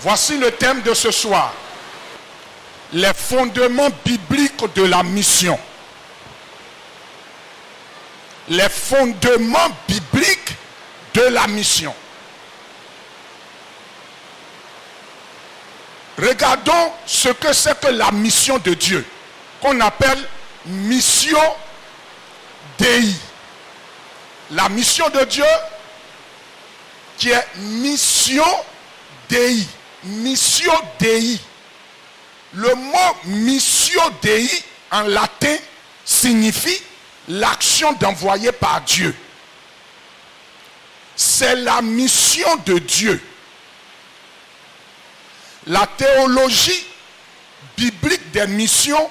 Voici le thème de ce soir. Les fondements bibliques de la mission. Les fondements bibliques de la mission. Regardons ce que c'est que la mission de Dieu, qu'on appelle mission Dei. La mission de Dieu qui est mission Dei. Mission Dei. Le mot mission Dei en latin signifie l'action d'envoyer par Dieu. C'est la mission de Dieu. La théologie biblique des missions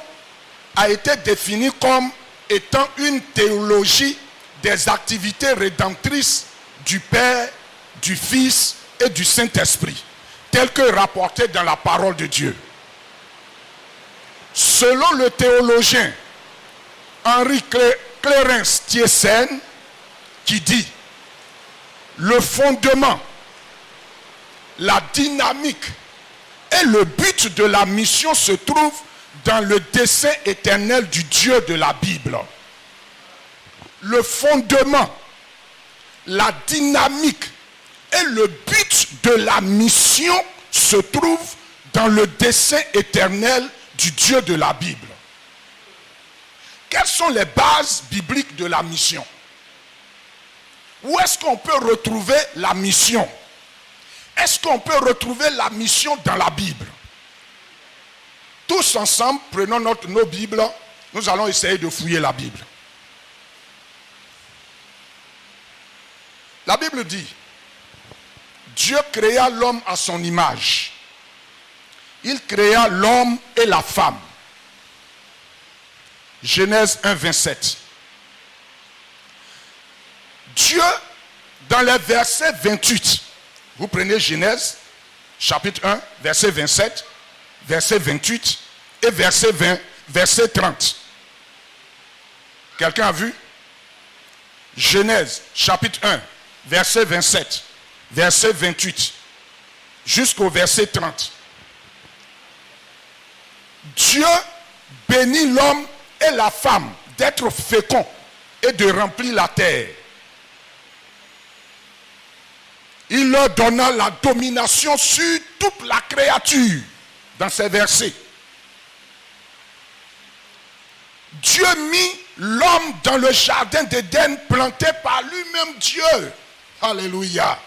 a été définie comme étant une théologie des activités rédemptrices du Père, du Fils et du Saint-Esprit, telles que rapportées dans la parole de Dieu. Selon le théologien Henry Clarence Tiersen, qui dit « Le fondement, la dynamique et le but de la mission se trouvent dans le dessein éternel du Dieu de la Bible. » Le fondement, la dynamique et le but de la mission se trouvent dans le dessein éternel du Dieu de la Bible. Quelles sont les bases bibliques de la mission? Où est-ce qu'on peut retrouver la mission? Est-ce qu'on peut retrouver la mission dans la Bible? Tous ensemble, prenons nos Bibles, nous allons essayer de fouiller la Bible. La Bible dit, Dieu créa l'homme à son image. Il créa l'homme et la femme. Genèse 1, 27. Dieu, dans les versets 28, vous prenez Genèse, chapitre 1, verset 27, verset 28 et verset 30. Quelqu'un a vu? Genèse, chapitre 1, verset 27, verset 28, jusqu'au verset 30. Dieu bénit l'homme et la femme d'être féconds et de remplir la terre. Il leur donna la domination sur toute la créature dans ces versets. Dieu mit l'homme dans le jardin d'Éden planté par lui-même Dieu. Alléluia.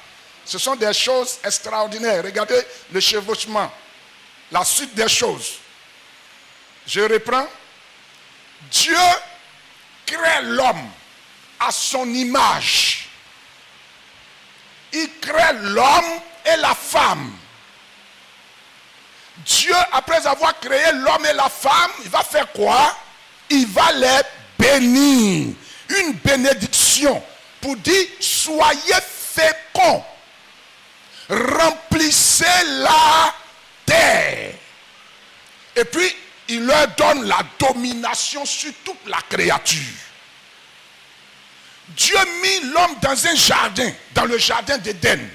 Ce sont des choses extraordinaires. Regardez le chevauchement. La suite des choses. Je reprends. Dieu crée l'homme à son image. Il crée l'homme et la femme. Dieu, après avoir créé l'homme et la femme, il va faire quoi? Il va les bénir. Une bénédiction pour dire, soyez féconds. Remplissez la terre. Et puis, il leur donne la domination sur toute la créature. Dieu mit l'homme dans un jardin, dans le jardin d'Éden,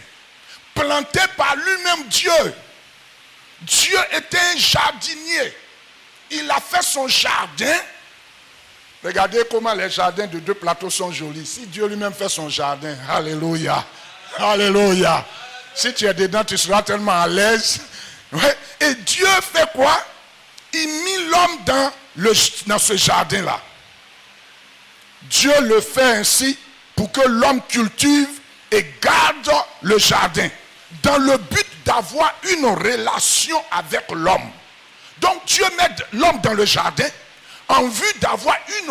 planté par lui-même Dieu. Dieu était un jardinier. Il a fait son jardin. Regardez comment les jardins de deux plateaux sont jolis. Si Dieu lui-même fait son jardin, alléluia, alléluia. Si tu es dedans, tu seras tellement à l'aise. Ouais. Et Dieu fait quoi? Il mit l'homme dans ce jardin-là. Dieu le fait ainsi pour que l'homme cultive et garde le jardin, dans le but d'avoir une relation avec l'homme. Donc Dieu met l'homme dans le jardin en vue d'avoir une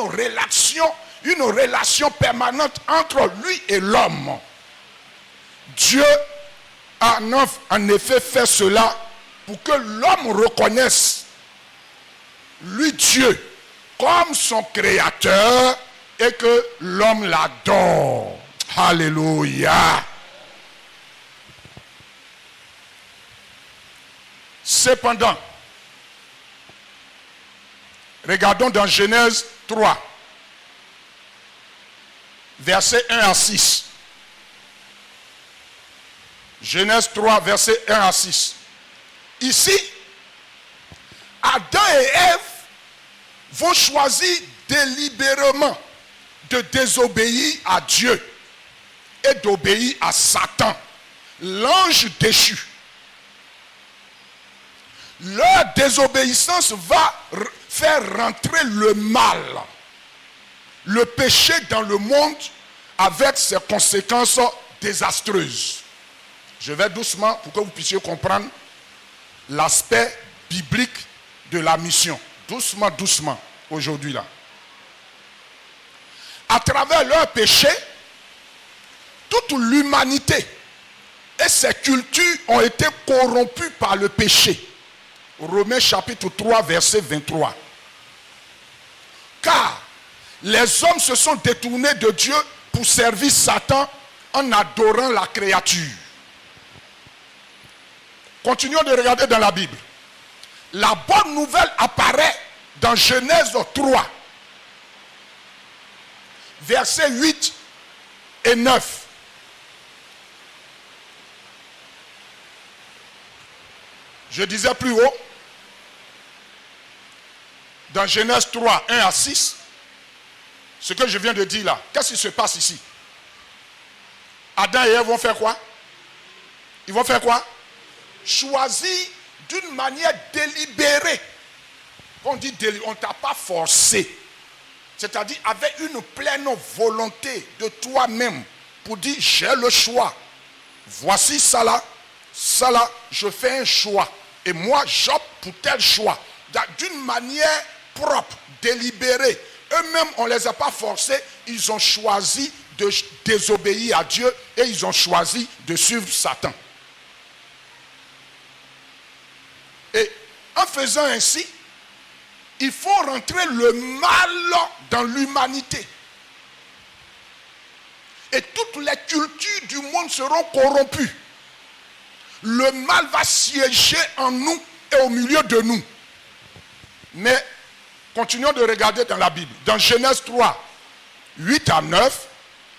relation permanente entre lui et l'homme. Dieu a en effet fait cela pour que l'homme reconnaisse lui Dieu comme son créateur et que l'homme l'adore. Alléluia. Cependant, regardons dans Genèse 3, versets 1 à 6. Genèse 3, versets 1 à 6. Ici, Adam et Ève vont choisir délibérément de désobéir à Dieu et d'obéir à Satan, l'ange déchu. Leur désobéissance va faire rentrer le mal, le péché dans le monde avec ses conséquences désastreuses. Je vais doucement pour que vous puissiez comprendre l'aspect biblique de la mission. Doucement, doucement, aujourd'hui là. À travers leur péché, toute l'humanité et ses cultures ont été corrompues par le péché. Romains chapitre 3, verset 23. Car les hommes se sont détournés de Dieu pour servir Satan en adorant la créature. Continuons de regarder dans la Bible. La bonne nouvelle apparaît dans Genèse 3, versets 8 et 9. Je disais plus haut, dans Genèse 3, 1 à 6, ce que je viens de dire là, qu'est-ce qui se passe ici? Adam et Ève vont faire quoi? Ils vont faire quoi? Choisir d'une manière délibérée. On dit délibérée, on ne t'a pas forcé. C'est-à-dire avec une pleine volonté de toi-même pour dire j'ai le choix. Voici ça là, je fais un choix. Et moi j'opte pour tel choix. D'une manière propre, délibérée. Eux-mêmes, on ne les a pas forcés. Ils ont choisi de désobéir à Dieu et ils ont choisi de suivre Satan. Et en faisant ainsi, il faut rentrer le mal dans l'humanité. Et toutes les cultures du monde seront corrompues. Le mal va siéger en nous et au milieu de nous. Mais continuons de regarder dans la Bible. Dans Genèse 3, 8 à 9,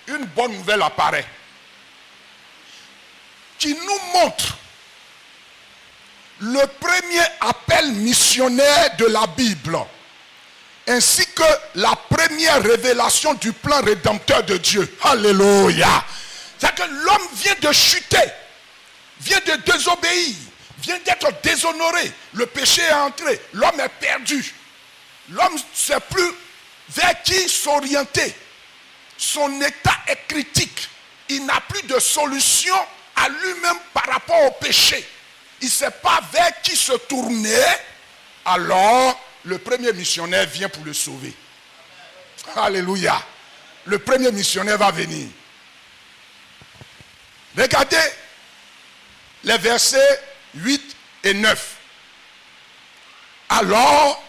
une bonne nouvelle apparaît qui nous montre le premier appel missionnaire de la Bible, ainsi que la première révélation du plan rédempteur de Dieu. Alléluia. C'est-à-dire que l'homme vient de chuter, vient de désobéir, vient d'être déshonoré. Le péché est entré, l'homme est perdu. L'homme ne sait plus vers qui s'orienter. Son état est critique. Il n'a plus de solution à lui-même par rapport au péché. Il ne sait pas vers qui se tourner. Alors, le premier missionnaire vient pour le sauver. Alléluia. Le premier missionnaire va venir. Regardez les versets 8 et 9. Alors,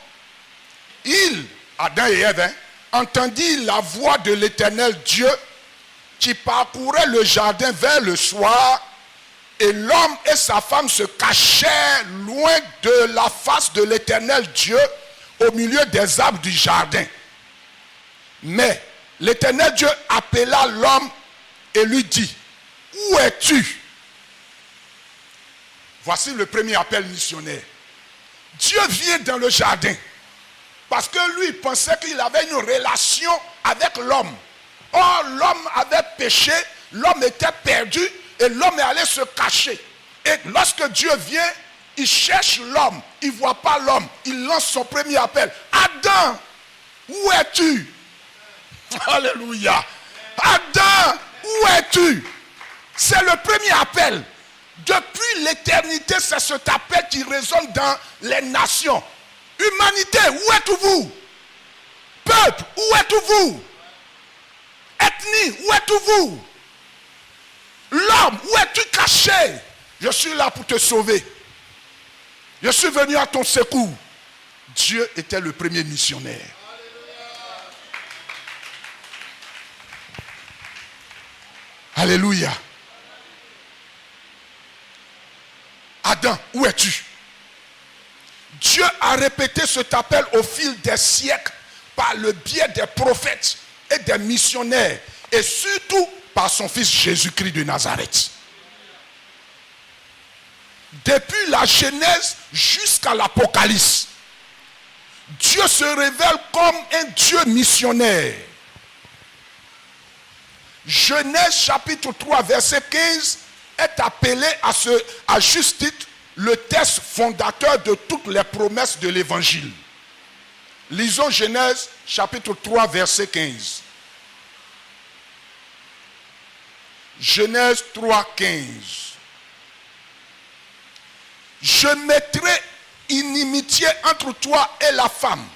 Adam et Ève, entendit la voix de l'Éternel Dieu qui parcourait le jardin vers le soir, et l'homme et sa femme se cachèrent loin de la face de l'Éternel Dieu au milieu des arbres du jardin. Mais l'Éternel Dieu appela l'homme et lui dit, où es-tu? Voici le premier appel missionnaire. Dieu vient dans le jardin. Parce que lui, il pensait qu'il avait une relation avec l'homme. Or, l'homme avait péché, l'homme était perdu et l'homme est allé se cacher. Et lorsque Dieu vient, il cherche l'homme, il ne voit pas l'homme, il lance son premier appel. Adam, où es-tu? Alléluia. Adam, où es-tu? C'est le premier appel. Depuis l'éternité, c'est cet appel qui résonne dans les nations. Humanité, où êtes-vous? Peuple, où êtes-vous? Ethnie, où êtes-vous? L'homme, où es-tu caché? Je suis là pour te sauver. Je suis venu à ton secours. Dieu était le premier missionnaire. Alléluia. Adam, où es-tu? Dieu a répété cet appel au fil des siècles par le biais des prophètes et des missionnaires et surtout par son fils Jésus-Christ de Nazareth. depuis la Genèse jusqu'à l'Apocalypse, Dieu se révèle comme un Dieu missionnaire. Genèse chapitre 3 verset 15 est appelé à juste titre le texte fondateur de toutes les promesses de l'évangile. Lisons Genèse chapitre 3 verset 15. Genèse 3, 15. Je mettrai inimitié entre toi et la femme,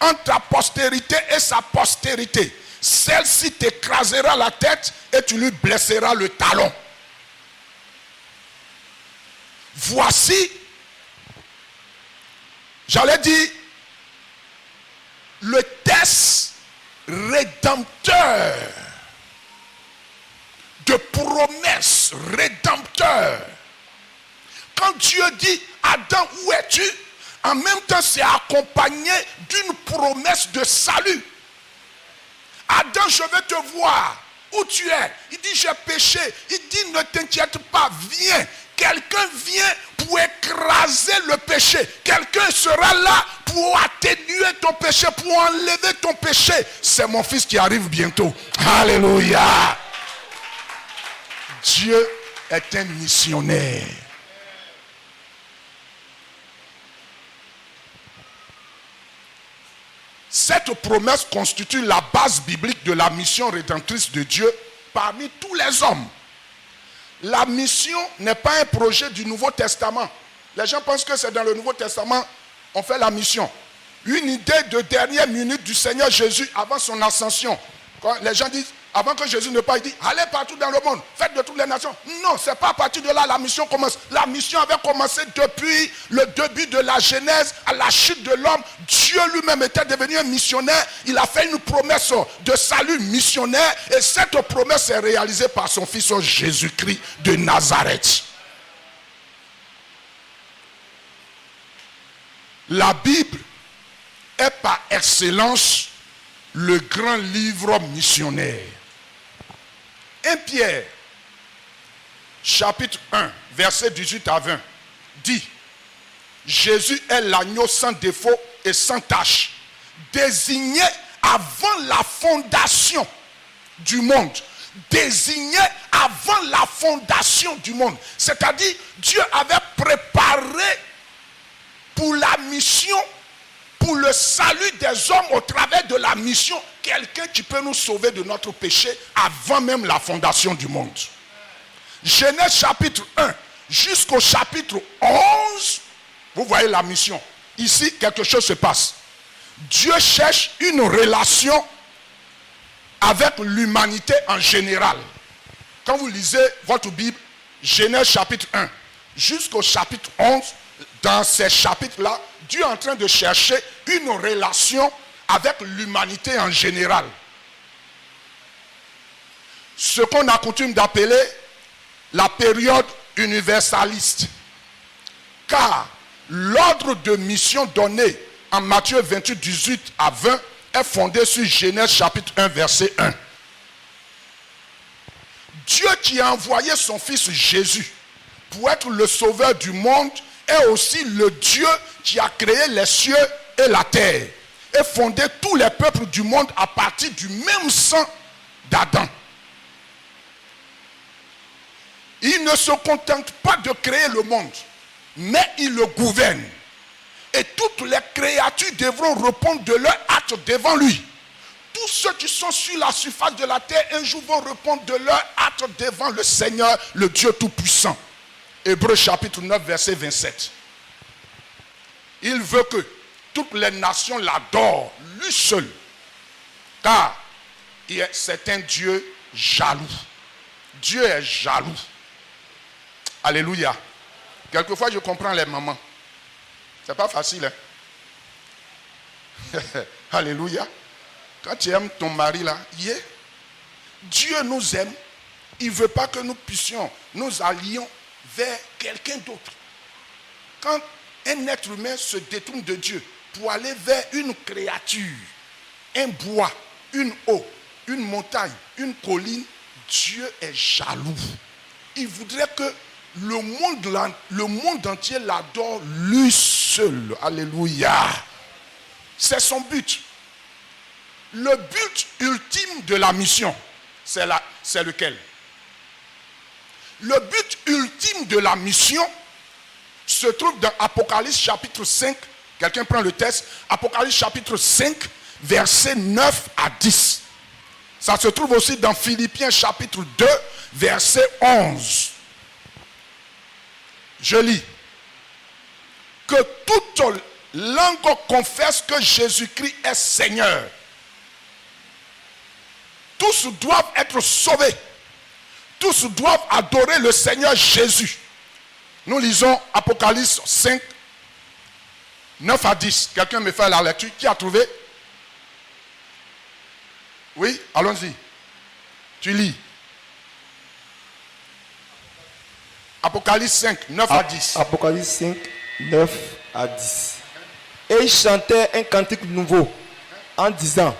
entre ta postérité et sa postérité. Celle-ci t'écrasera la tête et tu lui blesseras le talon. Voici, j'allais dire, le test rédempteur, de promesses rédempteurs. Quand Dieu dit, Adam, où es-tu? En même temps, c'est accompagné d'une promesse de salut. Adam, je veux te voir. Où tu es? Il dit, j'ai péché. Il dit, ne t'inquiète pas, viens. Quelqu'un vient pour écraser le péché. Quelqu'un sera là pour atténuer ton péché, pour enlever ton péché. C'est mon fils qui arrive bientôt. Alléluia. Dieu est un missionnaire. Cette promesse constitue la base biblique de la mission rédemptrice de Dieu parmi tous les hommes. La mission n'est pas un projet du Nouveau Testament. Les gens pensent que c'est dans le Nouveau Testament on fait la mission. Une idée de dernière minute du Seigneur Jésus avant son ascension. Quand les gens disent, avant que Jésus ne parte, il dit, allez partout dans le monde, faites de toutes les nations. Non, ce n'est pas à partir de là la mission commence. La mission avait commencé depuis le début de la Genèse, à la chute de l'homme. Dieu lui-même était devenu un missionnaire. Il a fait une promesse de salut missionnaire. Et cette promesse est réalisée par son fils Jésus-Christ de Nazareth. La Bible est par excellence le grand livre missionnaire. 1 Pierre, chapitre 1, verset 18 à 20, dit, Jésus est l'agneau sans défaut et sans tache, désigné avant la fondation du monde. Désigné avant la fondation du monde. C'est-à-dire, Dieu avait préparé pour la mission, pour le salut des hommes au travers de la mission, quelqu'un qui peut nous sauver de notre péché avant même la fondation du monde. Genèse chapitre 1 jusqu'au chapitre 11, vous voyez la mission. Ici, quelque chose se passe. Dieu cherche une relation avec l'humanité en général. Quand vous lisez votre Bible, Genèse chapitre 1 jusqu'au chapitre 11, dans ces chapitres-là, Dieu est en train de chercher une relation avec l'humanité en général. Ce qu'on a coutume d'appeler la période universaliste. Car l'ordre de mission donné en Matthieu 28, 18 à 20 est fondé sur Genèse chapitre 1, verset 1. Dieu qui a envoyé son fils Jésus pour être le sauveur du monde est aussi le Dieu qui a créé les cieux et la terre et fondé tous les peuples du monde à partir du même sang d'Adam. Il ne se contente pas de créer le monde, mais il le gouverne. Et toutes les créatures devront répondre de leur acte devant lui. Tous ceux qui sont sur la surface de la terre un jour vont répondre de leur acte devant le Seigneur, le Dieu Tout-Puissant. Hébreux chapitre 9, verset 27. Il veut que toutes les nations l'adorent, lui seul. Car c'est un Dieu jaloux. Dieu est jaloux. Alléluia. Quelquefois, je comprends les mamans. C'est pas facile, hein? Alléluia. Quand tu aimes ton mari, là, Dieu nous aime. Il ne veut pas que nous puissions nous allions vers quelqu'un d'autre. Quand un être humain se détourne de Dieu pour aller vers une créature, un bois, une eau, une montagne, une colline, Dieu est jaloux. Il voudrait que le monde entier l'adore lui seul. Alléluia. C'est son but. Le but ultime de la mission, c'est lequel? Le but ultime de la mission se trouve dans Apocalypse chapitre 5. Quelqu'un prend le texte. Apocalypse chapitre 5, versets 9 à 10. Ça se trouve aussi dans Philippiens chapitre 2, verset 11. Je lis. Que toute langue confesse que Jésus-Christ est Seigneur. Tous doivent être sauvés. Tous doivent adorer le Seigneur Jésus. Nous lisons Apocalypse 5, 9 à 10. Quelqu'un me fait la lecture. Qui a trouvé? Oui, allons-y. Tu lis. Apocalypse 5, 9 à 10. Apocalypse 5, 9 à 10. Et il chantait un cantique nouveau en disant: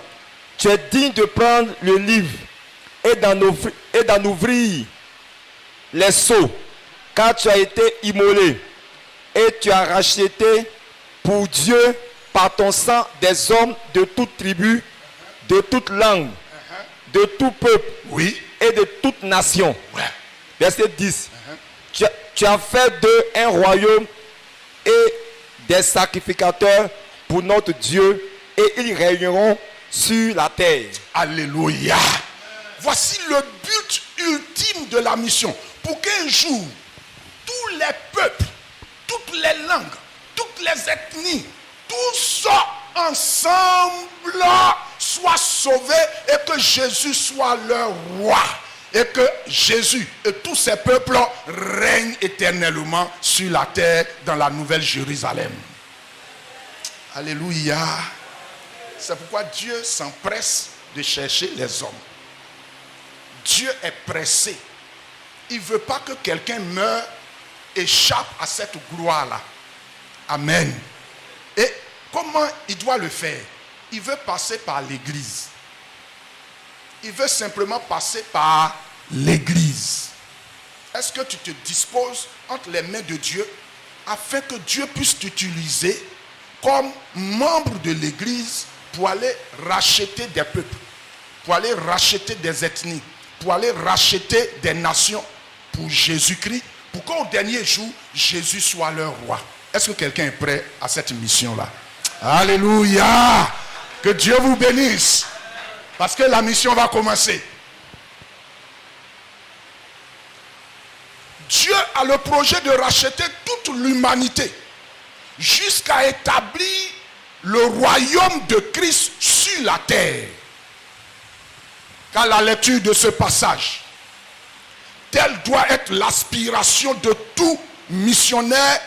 Tu es digne de prendre le livre et d'en ouvrir les sceaux, car tu as été immolé et tu as racheté pour Dieu par ton sang des hommes de toute tribu, de toute langue, de tout peuple, oui, et de toute nation. Ouais. Verset 10. Tu as fait d'eux un royaume et des sacrificateurs pour notre Dieu, et ils régneront sur la terre. Alléluia. Voici le but ultime de la mission. Pour qu'un jour, tous les peuples, toutes les langues, toutes les ethnies, tous ensemble soient sauvés et que Jésus soit leur roi. Et que Jésus et tous ces peuples règnent éternellement sur la terre dans la nouvelle Jérusalem. Alléluia. C'est pourquoi Dieu s'empresse de chercher les hommes. Dieu est pressé. Il ne veut pas que quelqu'un meure, échappe à cette gloire-là. Amen. Et comment il doit le faire? Il veut passer par l'église. Il veut simplement passer par l'église. Est-ce que tu te disposes entre les mains de Dieu afin que Dieu puisse t'utiliser comme membre de l'église pour aller racheter des peuples, pour aller racheter des ethnies, pour aller racheter des nations pour Jésus-Christ, pour qu'au dernier jour, Jésus soit leur roi? Est-ce que quelqu'un est prêt à cette mission-là? Alléluia! Que Dieu vous bénisse. Parce que la mission va commencer. Dieu a le projet de racheter toute l'humanité jusqu'à établir le royaume de Christ sur la terre. Car la lecture de ce passage, telle doit être l'aspiration de tout missionnaire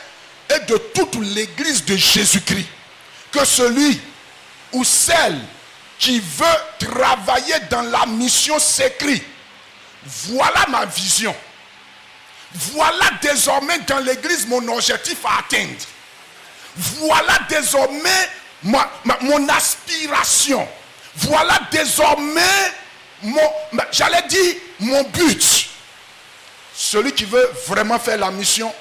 et de toute l'église de Jésus-Christ. Que celui ou celle qui veut travailler dans la mission s'écrit: voilà ma vision. Voilà désormais dans l'église mon objectif à atteindre. Voilà désormais mon aspiration. Voilà désormais mon but. Celui qui veut vraiment faire la mission,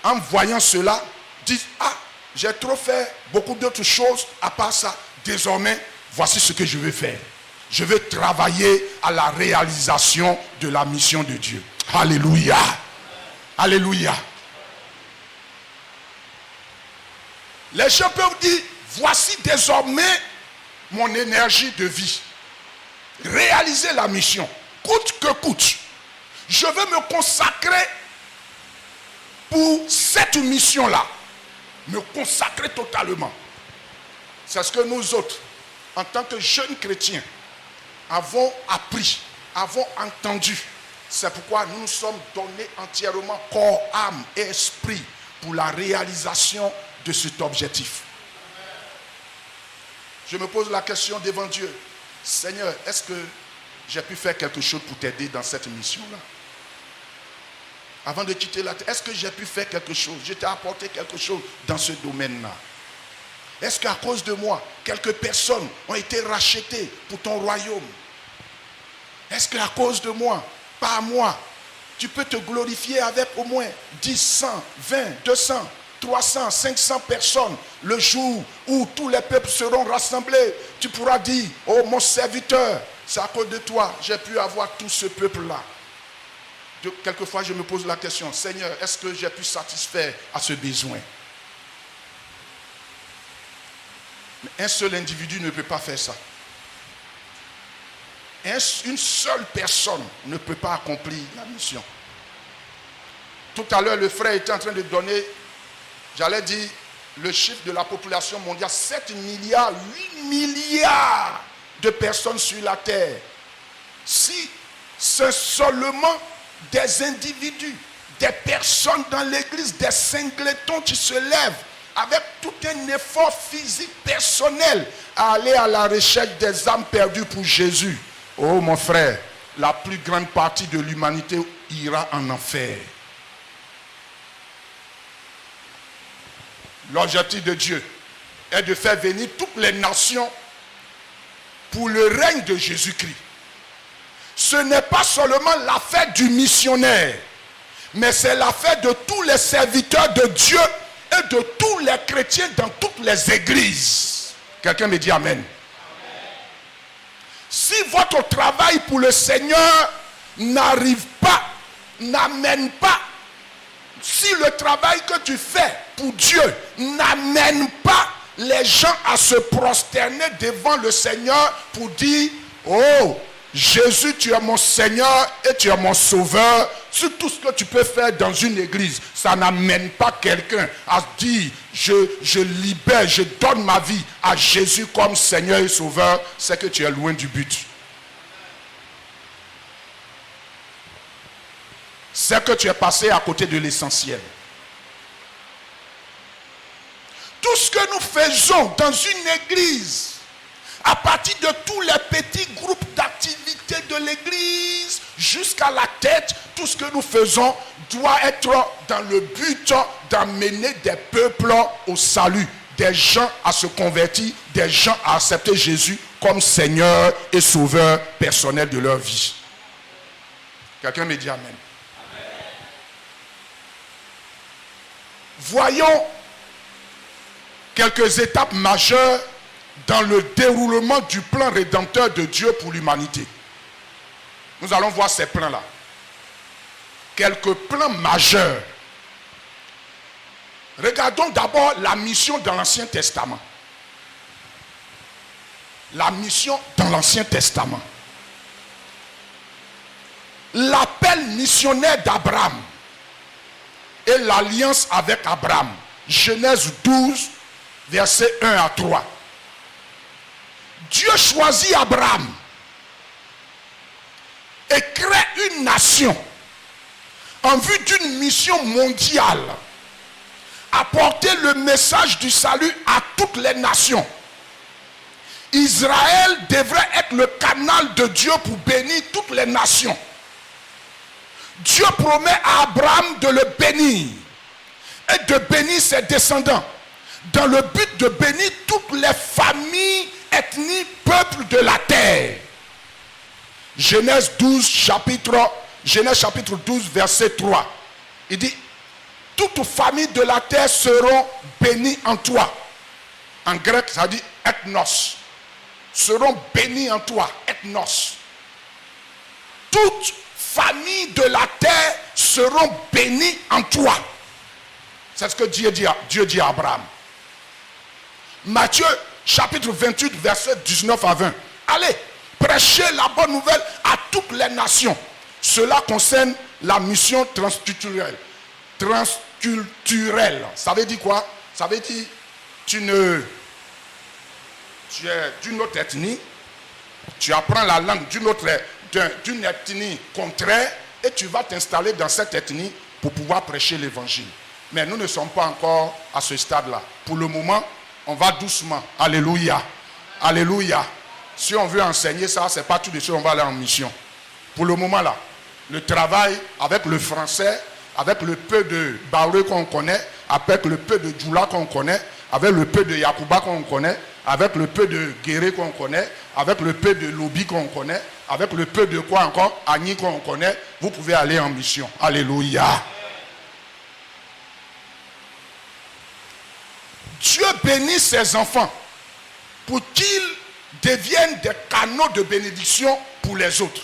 en voyant cela, dit: ah, j'ai trop fait beaucoup d'autres choses à part ça. Désormais, voici ce que je vais faire. Je vais travailler à la réalisation de la mission de Dieu. Alléluia. Alléluia. Les gens peuvent dire: voici désormais mon énergie de vie. Réaliser la mission, coûte que coûte. Je veux me consacrer pour cette mission-là. Me consacrer totalement. C'est ce que nous autres, en tant que jeunes chrétiens, avons appris, avons entendu. C'est pourquoi nous nous sommes donnés entièrement corps, âme et esprit pour la réalisation de cet objectif. Je me pose la question devant Dieu: Seigneur, est-ce que j'ai pu faire quelque chose pour t'aider dans cette mission-là? Avant de quitter la terre, est-ce que j'ai pu faire quelque chose? Je t'ai apporté quelque chose dans ce domaine-là. Est-ce qu'à cause de moi, quelques personnes ont été rachetées pour ton royaume? Est-ce qu'à cause de moi, par moi, tu peux te glorifier avec au moins 10, 100, 20, 200, 300, 500 personnes. Le jour où tous les peuples seront rassemblés, tu pourras dire, oh mon serviteur, c'est à cause de toi, j'ai pu avoir tout ce peuple-là. Quelquefois, je me pose la question, Seigneur, est-ce que j'ai pu satisfaire à ce besoin? Mais un seul individu ne peut pas faire ça. Une seule personne ne peut pas accomplir la mission. Tout à l'heure, le frère était en train de donner, j'allais dire, le chiffre de la population mondiale, 7 milliards, 8 milliards de personnes sur la terre. Si c'est seulement des individus, des personnes dans l'église, des singletons qui se lèvent avec tout un effort physique personnel à aller à la recherche des âmes perdues pour Jésus. Oh mon frère, la plus grande partie de l'humanité ira en enfer. L'objectif de Dieu est de faire venir toutes les nations pour le règne de Jésus-Christ. Ce n'est pas seulement l'affaire du missionnaire, mais c'est l'affaire de tous les serviteurs de Dieu et de tous les chrétiens dans toutes les églises. Quelqu'un me dit Amen. Si votre travail pour le Seigneur n'arrive pas, n'amène pas, si le travail que tu fais pour Dieu n'amène pas les gens à se prosterner devant le Seigneur pour dire, oh, Jésus, tu es mon Seigneur et tu es mon Sauveur. Sur tout ce que tu peux faire dans une église, ça n'amène pas quelqu'un à dire, je libère, je donne ma vie à Jésus comme Seigneur et Sauveur, c'est que tu es loin du but. C'est que tu es passé à côté de l'essentiel. Tout ce que nous faisons dans une église, à partir de tous les petits groupes d'activité de l'église jusqu'à la tête, tout ce que nous faisons doit être dans le but d'amener des peuples au salut, des gens à se convertir, des gens à accepter Jésus comme Seigneur et Sauveur personnel de leur vie. Quelqu'un me dit Amen. Amen. Voyons quelques étapes majeures dans le déroulement du plan rédempteur de Dieu pour l'humanité. Nous allons voir ces plans-là. Quelques plans majeurs. Regardons d'abord la mission dans l'Ancien Testament. La mission dans l'Ancien Testament. L'appel missionnaire d'Abraham et l'alliance avec Abraham. Genèse 12, versets 1 à 3. Dieu choisit Abraham et crée une nation en vue d'une mission mondiale. Apporter le message du salut à toutes les nations. Israël devrait être le canal de Dieu pour bénir toutes les nations. Dieu promet à Abraham de le bénir et de bénir ses descendants dans le but de bénir toutes les familles, ethnies, peuples de la terre. Genèse chapitre 12, verset 3. Il dit, toutes familles de la terre seront bénies en toi. En grec, ça dit ethnos. Seront bénies en toi, ethnos. Toutes familles de la terre seront bénies en toi. C'est ce que Dieu dit à Abraham. Matthieu chapitre 28, verset 19 à 20. Allez, prêchez la bonne nouvelle à toutes les nations. Cela concerne la mission transculturelle. Transculturelle. Ça veut dire quoi? Ça veut dire tu es d'une autre ethnie, tu apprends la langue d'une ethnie contraire et tu vas t'installer dans cette ethnie pour pouvoir prêcher l'évangile. Mais nous ne sommes pas encore à ce stade-là. Pour le moment, on va doucement. Alléluia. Alléluia. Si on veut enseigner ça, c'est pas tout de suite on va aller en mission. Pour le moment là, le travail avec le français, avec le peu de Baouré qu'on connaît, avec le peu de Djoula qu'on connaît, avec le peu de Yakuba qu'on connaît, avec le peu de Guéré qu'on connaît, avec le peu de Lobi qu'on connaît, avec le peu de quoi encore, Agni qu'on connaît, vous pouvez aller en mission. Alléluia. Dieu bénit ses enfants pour qu'ils deviennent des canaux de bénédiction pour les autres.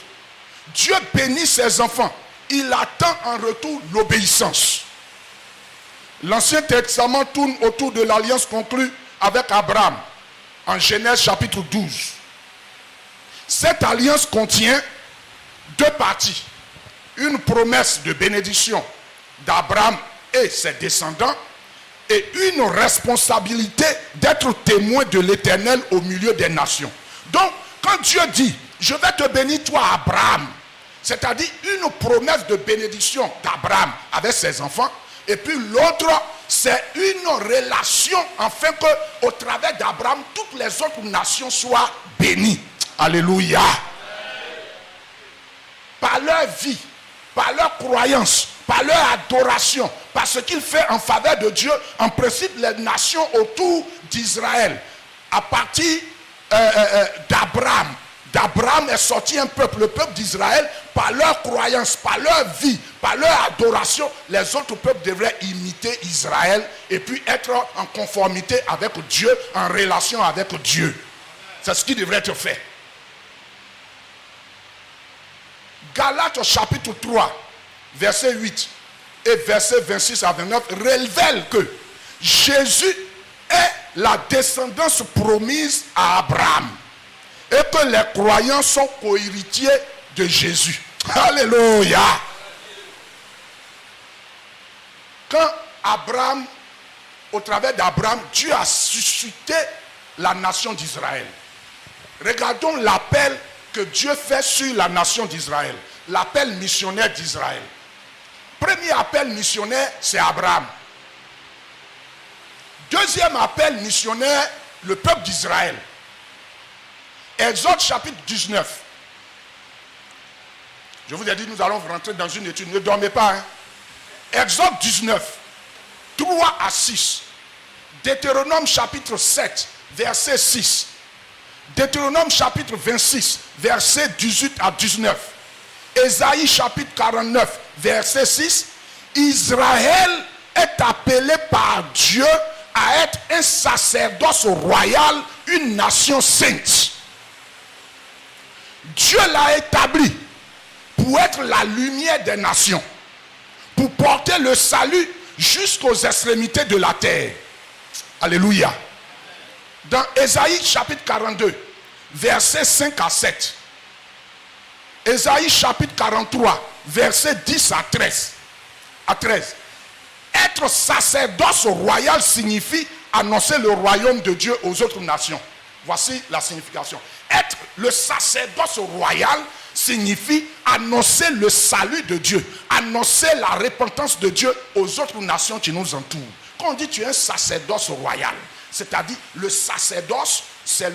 Dieu bénit ses enfants. Il attend en retour l'obéissance. L'Ancien Testament tourne autour de l'alliance conclue avec Abraham en Genèse chapitre 12. Cette alliance contient deux parties. Une promesse de bénédiction d'Abraham et ses descendants et une responsabilité d'être témoin de l'Éternel au milieu des nations. Donc, quand Dieu dit, je vais te bénir toi Abraham, c'est-à-dire une promesse de bénédiction d'Abraham avec ses enfants, et puis l'autre, c'est une relation afin qu'au travers d'Abraham, toutes les autres nations soient bénies. Alléluia. Par leur vie, par leur croyance, par leur adoration, par ce qu'il fait en faveur de Dieu, en principe, les nations autour d'Israël, à partir d'Abraham. D'Abraham est sorti un peuple, le peuple d'Israël, par leur croyance, par leur vie, par leur adoration, les autres peuples devraient imiter Israël et puis être en conformité avec Dieu, en relation avec Dieu. C'est ce qui devrait être fait. Galates chapitre 3, verset 8 et verset 26 à 29 révèlent que Jésus est la descendance promise à Abraham et que les croyants sont co-héritiers de Jésus. Alléluia. Quand Abraham, au travers d'Abraham, Dieu a suscité la nation d'Israël. Regardons l'appel que Dieu fait sur la nation d'Israël. L'appel missionnaire d'Israël. Premier appel missionnaire, c'est Abraham. Deuxième appel missionnaire, le peuple d'Israël. Exode chapitre 19. Je vous ai dit, nous allons rentrer dans une étude. Ne dormez pas. Exode 19, 3 à 6. Deutéronome chapitre 7, verset 6. Deutéronome chapitre 26, verset 18 à 19. Ésaïe chapitre 49, verset 6. Israël est appelé par Dieu à être un sacerdoce royal, une nation sainte. Dieu l'a établi pour être la lumière des nations, pour porter le salut jusqu'aux extrémités de la terre. Alléluia. Dans Ésaïe chapitre 42, versets 5 à 7. Ésaïe chapitre 43, versets 10 à 13. Être sacerdoce royal signifie annoncer le royaume de Dieu aux autres nations. Voici la signification. Être le sacerdoce royal signifie annoncer le salut de Dieu, annoncer la repentance de Dieu aux autres nations qui nous entourent. Quand on dit tu es un sacerdoce royal, c'est-à-dire le sacerdoce, c'est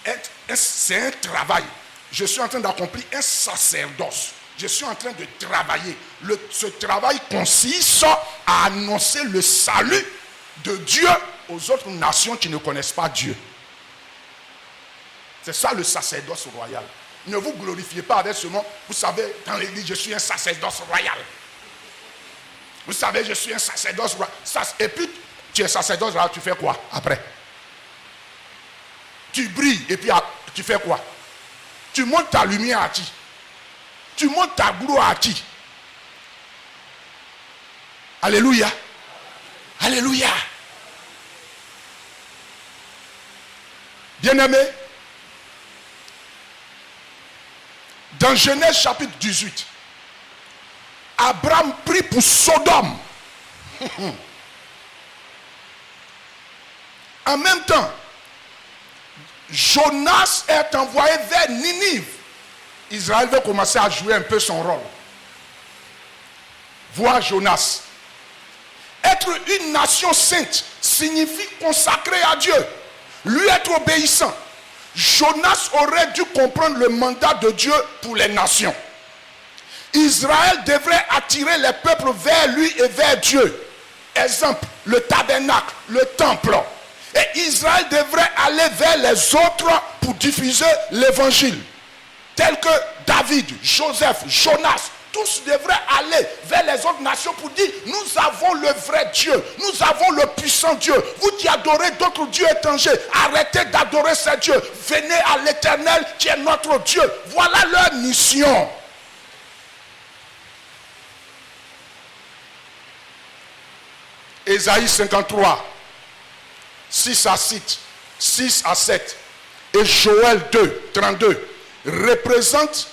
un travail. Je suis en train d'accomplir un sacerdoce. Je suis en train de travailler. Ce travail consiste à annoncer le salut de Dieu aux autres nations qui ne connaissent pas Dieu. C'est ça le sacerdoce royal. Ne vous glorifiez pas avec ce mot. Vous savez, dans l'église, je suis un sacerdoce royal. Vous savez, je suis un sacerdoce royal. Et puis, tu es sacerdoce royal, tu fais quoi après? Tu brilles et puis tu fais quoi? Tu montes ta lumière à qui? Tu montes ta gloire à qui? Alléluia. Alléluia. Bien-aimé, dans Genèse chapitre 18, Abraham prie pour Sodome. En même temps, Jonas est envoyé vers Ninive. Israël veut commencer à jouer un peu son rôle. Voir Jonas. Être une nation sainte signifie consacrer à Dieu, lui être obéissant. Jonas aurait dû comprendre le mandat de Dieu pour les nations. Israël devrait attirer les peuples vers lui et vers Dieu. Exemple, le tabernacle, le temple. Et Israël devrait aller vers les autres pour diffuser l'évangile. tels que David, Joseph, Jonas, tous devraient aller vers les autres nations pour dire, nous avons le vrai Dieu, nous avons le puissant Dieu. Vous qui adorez d'autres dieux étrangers, arrêtez d'adorer ces dieux. Venez à l'Éternel qui est notre Dieu. Voilà leur mission. Ésaïe 53, 6 à 7 et Joël 2, 32 présente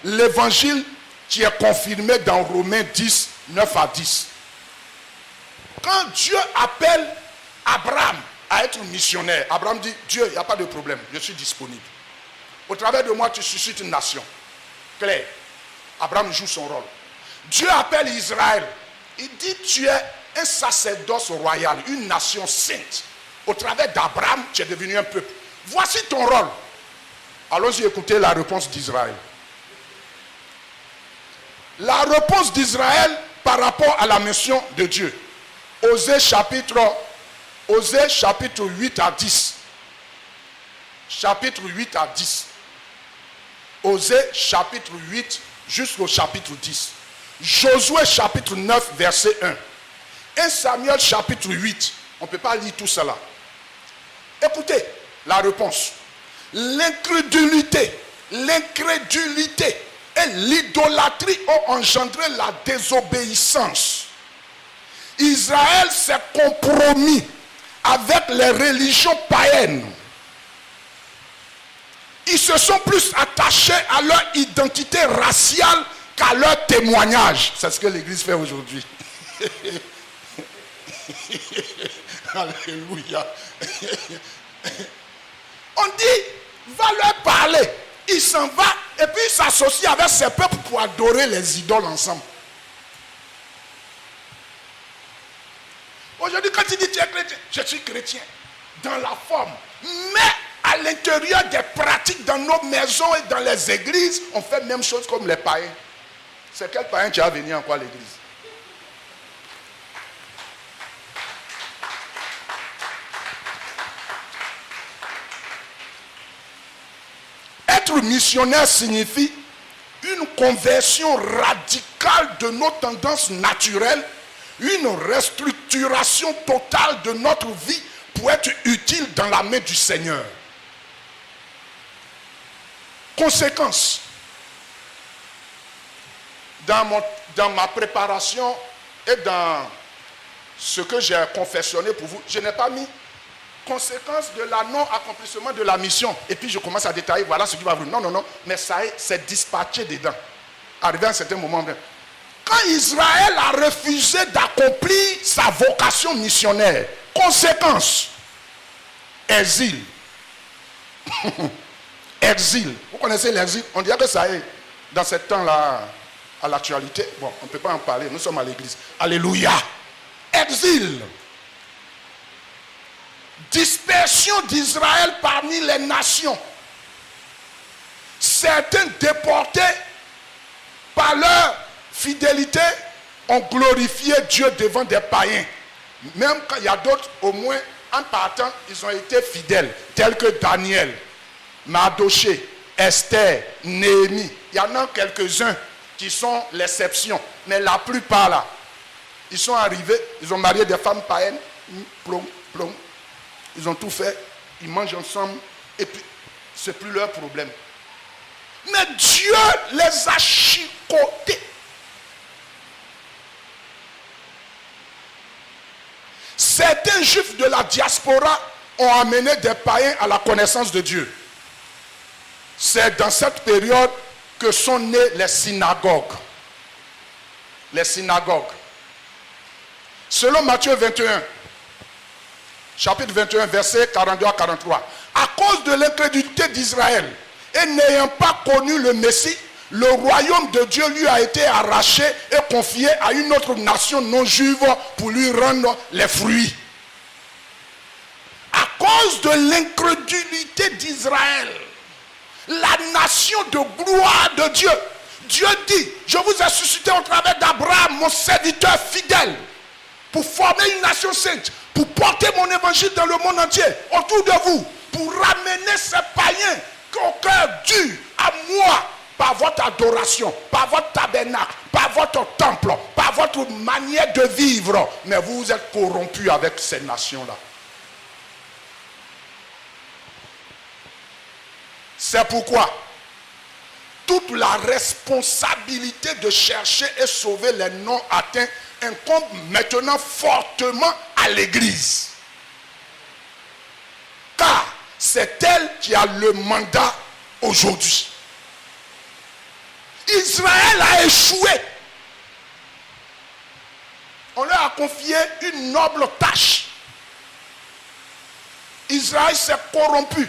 l'évangile qui est confirmé dans Romains 10, 9 à 10. Quand Dieu appelle Abraham à être missionnaire, Abraham dit, Dieu, il n'y a pas de problème, je suis disponible. Au travers de moi, tu suscites une nation. Claire. Abraham joue son rôle. Dieu appelle Israël. Il dit, tu es un sacerdoce royal, une nation sainte. Au travers d'Abraham, tu es devenu un peuple. Voici ton rôle. Allons-y écouter la réponse d'Israël. La réponse d'Israël par rapport à la mission de Dieu. Osée chapitre 8 à 10. Chapitre 8 à 10. Osée chapitre 8 jusqu'au chapitre 10. Josué chapitre 9 verset 1. 1 Samuel chapitre 8. On ne peut pas lire tout cela. Écoutez la réponse. L'incrédulité et l'idolâtrie ont engendré la désobéissance. Israël s'est compromis avec les religions païennes. Ils se sont plus attachés à leur identité raciale qu'à leur témoignage. C'est ce que l'Église fait aujourd'hui. Alléluia. On dit, va leur parler. Il s'en va et puis il s'associe avec ses peuples pour adorer les idoles ensemble. Aujourd'hui, quand il dit tu es chrétien, je suis chrétien dans la forme. Mais à l'intérieur des pratiques dans nos maisons et dans les églises, on fait la même chose comme les païens. C'est quel païen qui a venu en quoi à l'église? Être missionnaire signifie une conversion radicale de nos tendances naturelles, une restructuration totale de notre vie pour être utile dans la main du Seigneur. Conséquence, dans ma préparation et dans ce que j'ai confessionné pour vous, je n'ai pas mis conséquence de la non-accomplissement de la mission. Et puis je commence à détailler, voilà ce qui va venir. Non, mais ça c'est dispatché dedans. Arrivé à un certain moment. Quand Israël a refusé d'accomplir sa vocation missionnaire, conséquence, exil. Exil. Vous connaissez l'exil? On dirait que ça est dans ce temps-là à l'actualité. Bon, on ne peut pas en parler, nous sommes à l'église. Alléluia. Exil. Dispersion d'Israël parmi les nations. Certains déportés par leur fidélité ont glorifié Dieu devant des païens. Même quand il y a d'autres, au moins en partant, ils ont été fidèles, tels que Daniel, Mardoché, Esther, Néhémie. Il y en a quelques-uns qui sont l'exception, mais la plupart là, ils sont arrivés, ils ont marié des femmes païennes, plom. Ils ont tout fait, ils mangent ensemble, et puis c'est plus leur problème. Mais Dieu les a chicotés. Certains juifs de la diaspora ont amené des païens à la connaissance de Dieu. C'est dans cette période que sont nées les synagogues. Les synagogues. Selon Matthieu 21, chapitre 21, versets 42 à 43. À cause de l'incrédulité d'Israël et n'ayant pas connu le Messie, le royaume de Dieu lui a été arraché et confié à une autre nation non juive pour lui rendre les fruits. À cause de l'incrédulité d'Israël, la nation de gloire de Dieu, Dieu dit, je vous ai suscité au travers d'Abraham, mon serviteur fidèle, pour former une nation sainte, pour porter mon évangile dans le monde entier, autour de vous, pour ramener ces païens cœur dur à moi par votre adoration, par votre tabernacle, par votre temple, par votre manière de vivre. Mais vous vous êtes corrompus avec ces nations-là. C'est pourquoi toute la responsabilité de chercher et sauver les non atteints incombe maintenant fortement à l'Église. Car c'est elle qui a le mandat aujourd'hui. Israël a échoué. On leur a confié une noble tâche. Israël s'est corrompu.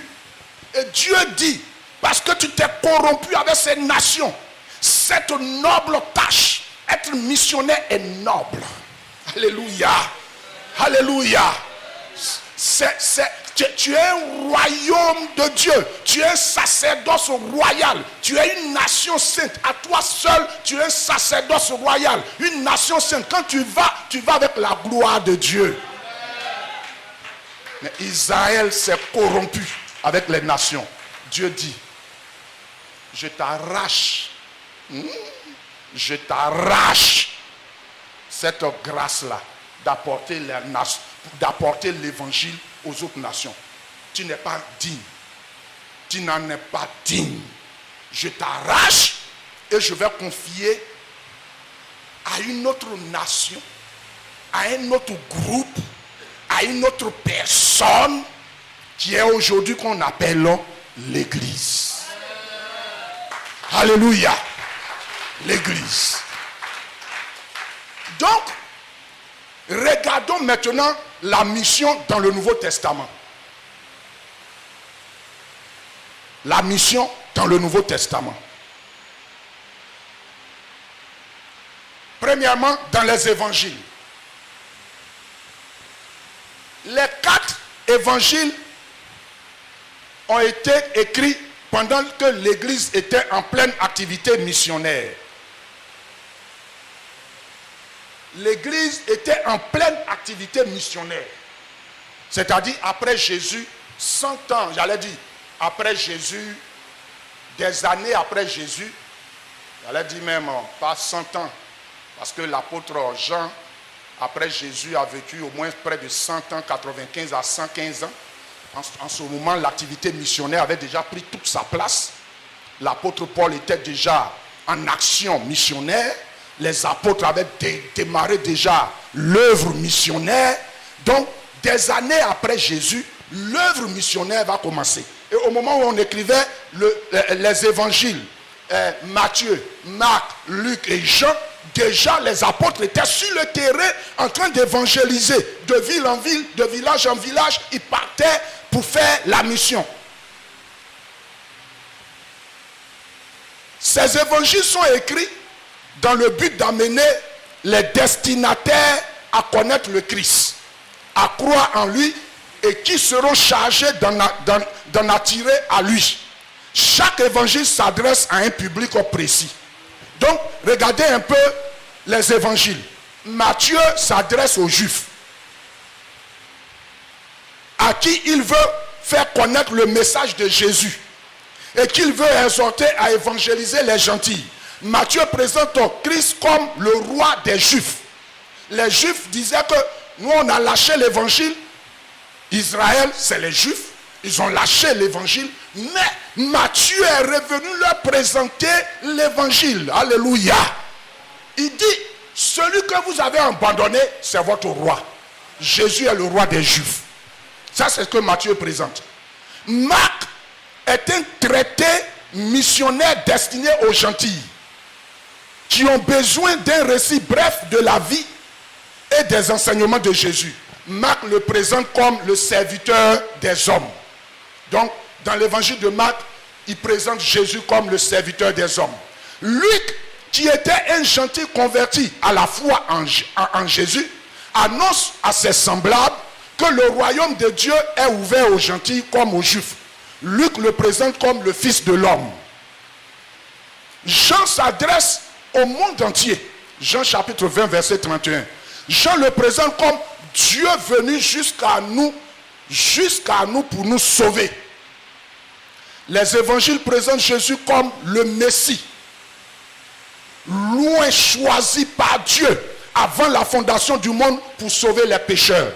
Et Dieu dit, parce que tu t'es corrompu avec ces nations, cette noble tâche, être missionnaire est noble. Alléluia. Alléluia. Tu es un royaume de Dieu. Tu es un sacerdoce royal. Tu es une nation sainte. À toi seul, tu es un sacerdoce royal. Une nation sainte. Quand tu vas avec la gloire de Dieu. Mais Israël s'est corrompu avec les nations. Dieu dit, je t'arrache. Je t'arrache cette grâce-là d'apporter l'évangile aux autres nations. Tu n'es pas digne. Tu n'en es pas digne. Je t'arrache et je vais confier à une autre nation, à un autre groupe, à une autre personne qui est aujourd'hui qu'on appelle l'Église. Alléluia. L'Église. Donc, regardons maintenant la mission dans le Nouveau Testament. La mission dans le Nouveau Testament. Premièrement, dans les évangiles. Les 4 évangiles ont été écrits pendant que l'Église était en pleine activité missionnaire. L'Église était en pleine activité missionnaire. C'est-à-dire après Jésus, 100 ans, j'allais dire, après Jésus, des années après Jésus, j'allais dire même pas 100 ans, parce que l'apôtre Jean, après Jésus, a vécu au moins près de 100 ans, 95 à 115 ans. En ce moment, l'activité missionnaire avait déjà pris toute sa place. L'apôtre Paul était déjà en action missionnaire. Les apôtres avaient démarré déjà l'œuvre missionnaire. Donc, des années après Jésus, l'œuvre missionnaire va commencer. Et au moment où on écrivait les évangiles, Matthieu, Marc, Luc et Jean, déjà les apôtres étaient sur le terrain en train d'évangéliser. De ville en ville, de village en village, ils partaient pour faire la mission. Ces évangiles sont écrits dans le but d'amener les destinataires à connaître le Christ, à croire en lui et qui seront chargés d'en attirer à lui. Chaque évangile s'adresse à un public précis. Donc, regardez un peu les évangiles. Matthieu s'adresse aux Juifs, à qui il veut faire connaître le message de Jésus et qu'il veut exhorter à évangéliser les gentils. Matthieu présente Christ comme le roi des Juifs. Les Juifs disaient que nous on a lâché l'évangile. Israël, c'est les Juifs. Ils ont lâché l'évangile. Mais Matthieu est revenu leur présenter l'évangile. Alléluia. Il dit, celui que vous avez abandonné, c'est votre roi. Jésus est le roi des Juifs. Ça, c'est ce que Matthieu présente. Marc est un traité missionnaire destiné aux gentils qui ont besoin d'un récit bref de la vie et des enseignements de Jésus. Marc le présente comme le serviteur des hommes. Donc, dans l'évangile de Marc, il présente Jésus comme le serviteur des hommes. Luc, qui était un gentil converti à la foi en Jésus, annonce à ses semblables que le royaume de Dieu est ouvert aux gentils comme aux juifs. Luc le présente comme le Fils de l'homme. Jean s'adresse au monde entier. Jean chapitre 20, verset 31. Jean le présente comme Dieu venu jusqu'à nous pour nous sauver. Les évangiles présentent Jésus comme le Messie, loin choisi par Dieu avant la fondation du monde pour sauver les pécheurs.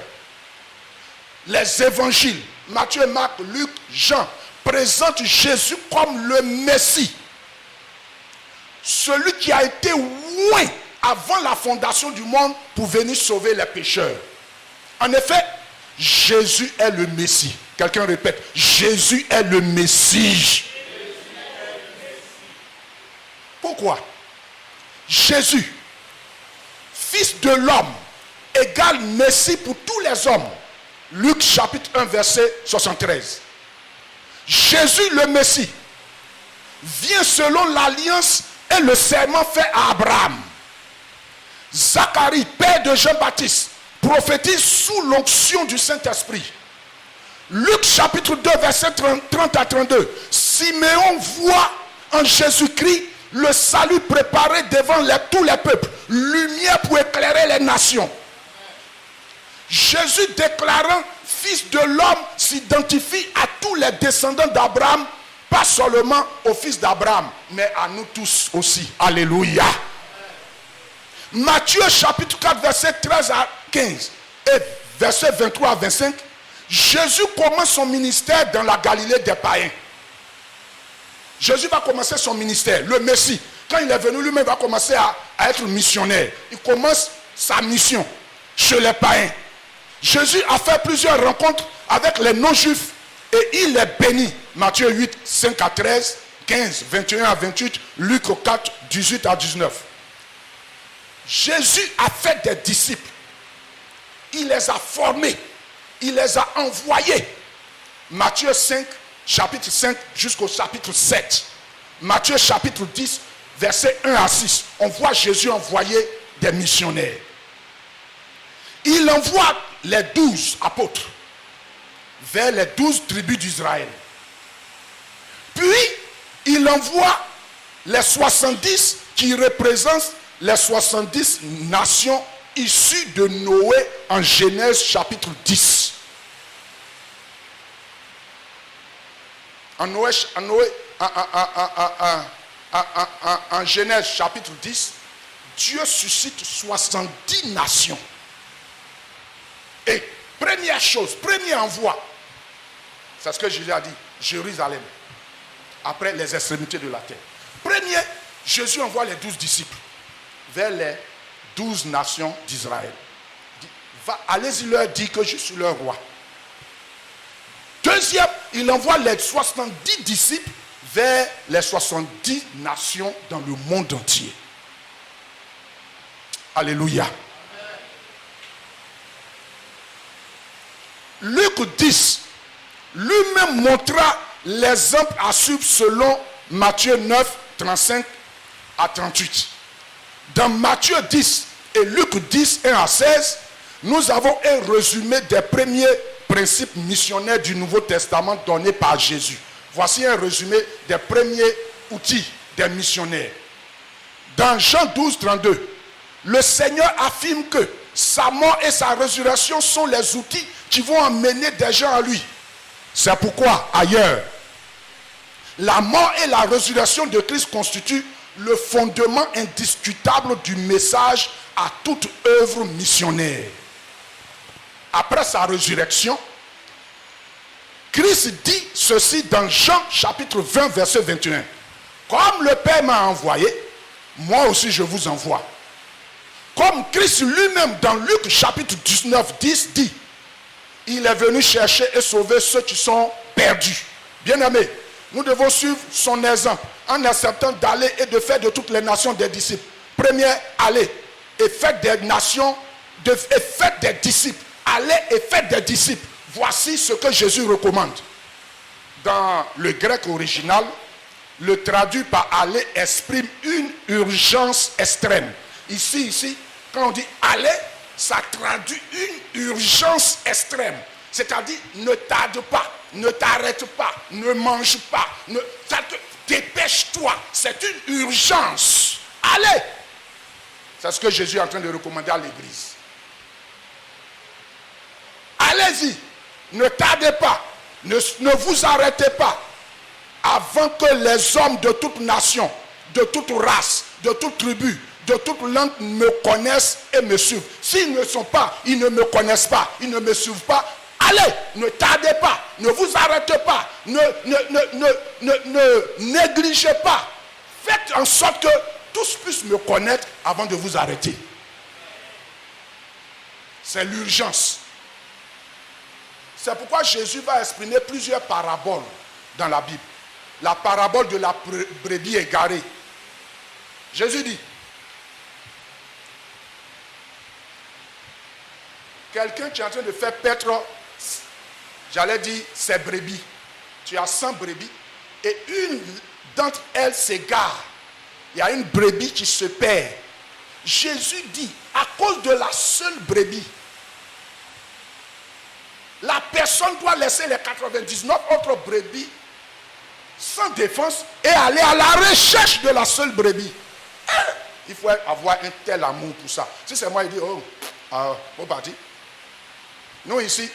Les évangiles, Matthieu, Marc, Luc, Jean, présentent Jésus comme le Messie, celui qui a été loin avant la fondation du monde pour venir sauver les pécheurs. En effet, Jésus est le Messie. Quelqu'un répète, Jésus est le Messie. Pourquoi? Jésus, fils de l'homme, égale Messie pour tous les hommes. Luc chapitre 1 verset 73. Jésus le Messie vient selon l'alliance et le serment fait à Abraham. Zacharie, père de Jean-Baptiste, prophétise sous l'onction du Saint-Esprit. Luc chapitre 2 verset 30 à 32. Siméon voit en Jésus-Christ le salut préparé devant tous les peuples, lumière pour éclairer les nations. Jésus déclarant fils de l'homme s'identifie à tous les descendants d'Abraham, pas seulement au fils d'Abraham, mais à nous tous aussi. Alléluia. Matthieu chapitre 4 verset 13 à 15 et verset 23 à 25. Jésus commence son ministère dans la Galilée des païens. Jésus va commencer son ministère, le Messie. Quand il est venu, lui-même va commencer à être missionnaire. Il commence sa mission chez les païens. Jésus a fait plusieurs rencontres avec les non-juifs et il est béni. Matthieu 8, 5 à 13, 15, 21 à 28, Luc 4, 18 à 19. Jésus a fait des disciples. Il les a formés. Il les a envoyés. Matthieu 5, chapitre 5 jusqu'au chapitre 7. Matthieu chapitre 10, versets 1 à 6. On voit Jésus envoyer des missionnaires. Il envoie les 12 apôtres vers les 12 tribus d'Israël. Puis, il envoie les 70 qui représentent les 70 nations issues de Noé en Genèse chapitre 10. En Genèse chapitre 10, Dieu suscite 70 nations. Et première chose, premier envoi, c'est ce que Jésus a dit, Jérusalem, après les extrémités de la terre. Premier, Jésus envoie les 12 disciples vers les 12 nations d'Israël. Allez-y leur dire que je suis leur roi. Deuxième, il envoie les 70 disciples vers les 70 nations dans le monde entier. Alléluia. Luc 10, lui-même montra l'exemple à suivre selon Matthieu 9, 35 à 38. Dans Matthieu 10 et Luc 10, 1 à 16, nous avons un résumé des premiers principes missionnaires du Nouveau Testament donnés par Jésus. Voici un résumé des premiers outils des missionnaires. Dans Jean 12, 32, le Seigneur affirme que sa mort et sa résurrection sont les outils qui vont emmener des gens à lui. C'est pourquoi, ailleurs, la mort et la résurrection de Christ constituent le fondement indiscutable du message à toute œuvre missionnaire. Après sa résurrection, Christ dit ceci dans Jean chapitre 20, verset 21. Comme le Père m'a envoyé, moi aussi je vous envoie. Comme Christ lui-même dans Luc chapitre 19, 10 dit, il est venu chercher et sauver ceux qui sont perdus. Bien-aimés, nous devons suivre son exemple en acceptant d'aller et de faire de toutes les nations des disciples. Première, allez et faites des nations, et faites des disciples. Allez et faites des disciples. Voici ce que Jésus recommande. Dans le grec original, le traduit par aller exprime une urgence extrême. Ici, quand on dit aller, ça traduit une urgence extrême. C'est-à-dire, ne tarde pas, ne t'arrête pas, ne mange pas, dépêche-toi. C'est une urgence. Allez! C'est ce que Jésus est en train de recommander à l'église. Allez-y, ne tardez pas, ne vous arrêtez pas. avant que les hommes de toute nation, de toute race, de toute tribu, de toute langue me connaissent et me suivent. S'ils ne sont pas, ils ne me connaissent pas, ils ne me suivent pas, allez, ne tardez pas, ne vous arrêtez pas, ne négligez pas. Faites en sorte que tous puissent me connaître avant de vous arrêter. C'est l'urgence. C'est pourquoi Jésus va exprimer plusieurs paraboles dans la Bible. La parabole de la brebis égarée. Jésus dit, quelqu'un qui est en train de faire paître, j'allais dire, ses brebis. Tu as 100 brebis et une d'entre elles s'égare. Il y a une brebis qui se perd. Jésus dit, à cause de la seule brebis, la personne doit laisser les 99 autres brebis sans défense et aller à la recherche de la seule brebis. Il faut avoir un tel amour pour ça. Si c'est moi, il dit, oh, bon parti. Nous ici,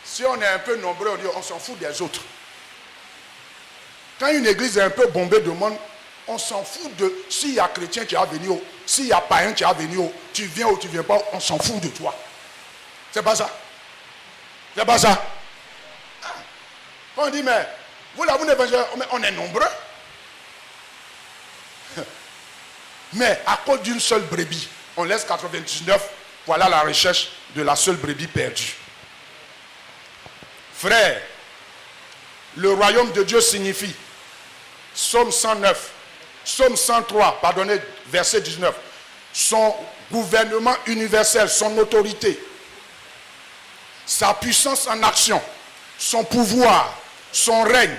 si on est un peu nombreux, on dit, on s'en fout des autres. Quand une église est un peu bombée de monde, on s'en fout de s'il y a chrétien qui va venir, s'il y a païen qui va venir, tu viens ou tu ne viens pas, on s'en fout de toi. C'est pas ça. C'est pas ça. Quand on dit, mais vous là, vous n'évangélisez, on est nombreux. Mais à cause d'une seule brebis, on laisse 99, voilà la recherche de la seule brebis perdue. Frère, le royaume de Dieu signifie, Psaume 109, Psaume 103, pardonnez, verset 19, son gouvernement universel, son autorité, sa puissance en action, son pouvoir, son règne,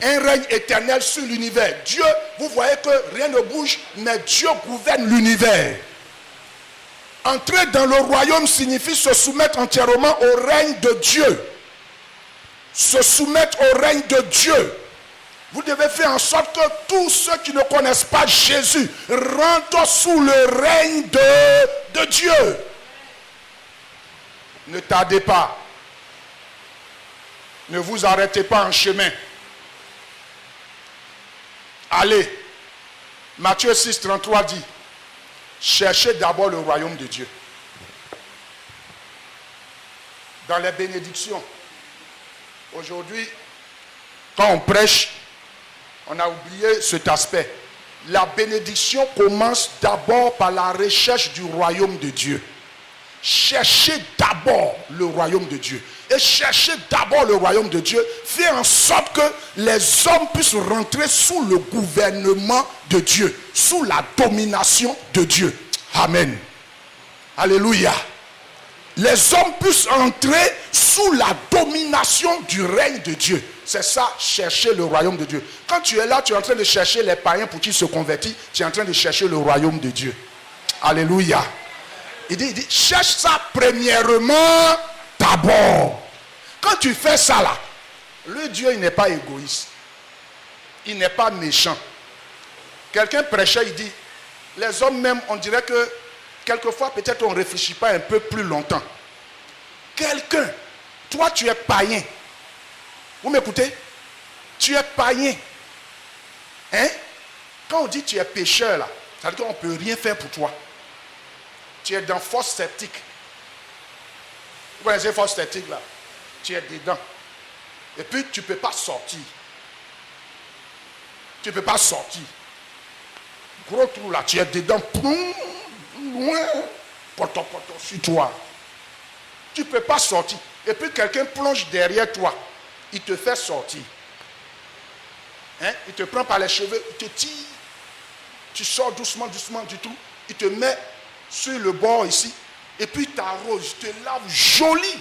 un règne éternel sur l'univers. Dieu, vous voyez que rien ne bouge, mais Dieu gouverne l'univers. Entrer dans le royaume signifie se soumettre entièrement au règne de Dieu. Se soumettre au règne de Dieu. Vous devez faire en sorte que tous ceux qui ne connaissent pas Jésus rentrent sous le règne de Dieu. Ne tardez pas. Ne vous arrêtez pas en chemin. Allez. Matthieu 6, 33 dit, cherchez d'abord le royaume de Dieu. Dans les bénédictions, aujourd'hui, quand on prêche, on a oublié cet aspect. La bénédiction commence d'abord par la recherche du royaume de Dieu. Cherchez d'abord le royaume de Dieu. Et cherchez d'abord le royaume de Dieu. Fait en sorte que les hommes puissent rentrer sous le gouvernement de Dieu. Sous la domination de Dieu. Amen. Alléluia. Les hommes puissent entrer sous la domination du règne de Dieu. C'est ça, chercher le royaume de Dieu. Quand tu es là, tu es en train de chercher les païens pour qu'ils se convertissent. Tu es en train de chercher le royaume de Dieu. Alléluia. Il dit, cherche ça premièrement d'abord. Quand tu fais ça là, le Dieu, il n'est pas égoïste. Il n'est pas méchant. Quelqu'un prêchait, il dit, les hommes même, on dirait que quelquefois, peut-être on ne réfléchit pas un peu plus longtemps. Quelqu'un, toi tu es païen. Vous m'écoutez? Tu es païen. Hein? Quand on dit tu es pécheur là, ça veut dire qu'on ne peut rien faire pour toi. Tu es dans fosse septique. Vous connaissez fosse septique là? Tu es dedans. Et puis tu ne peux pas sortir. Tu ne peux pas sortir. Gros trou là, tu es dedans. Loin. Poto sur toi. Tu ne peux pas sortir. Et puis quelqu'un plonge derrière toi. Il te fait sortir. Hein? Il te prend par les cheveux, il te tire. Tu sors doucement, doucement du tout. Il te met sur le bord ici. Et puis il t'arrose, il te lave joli.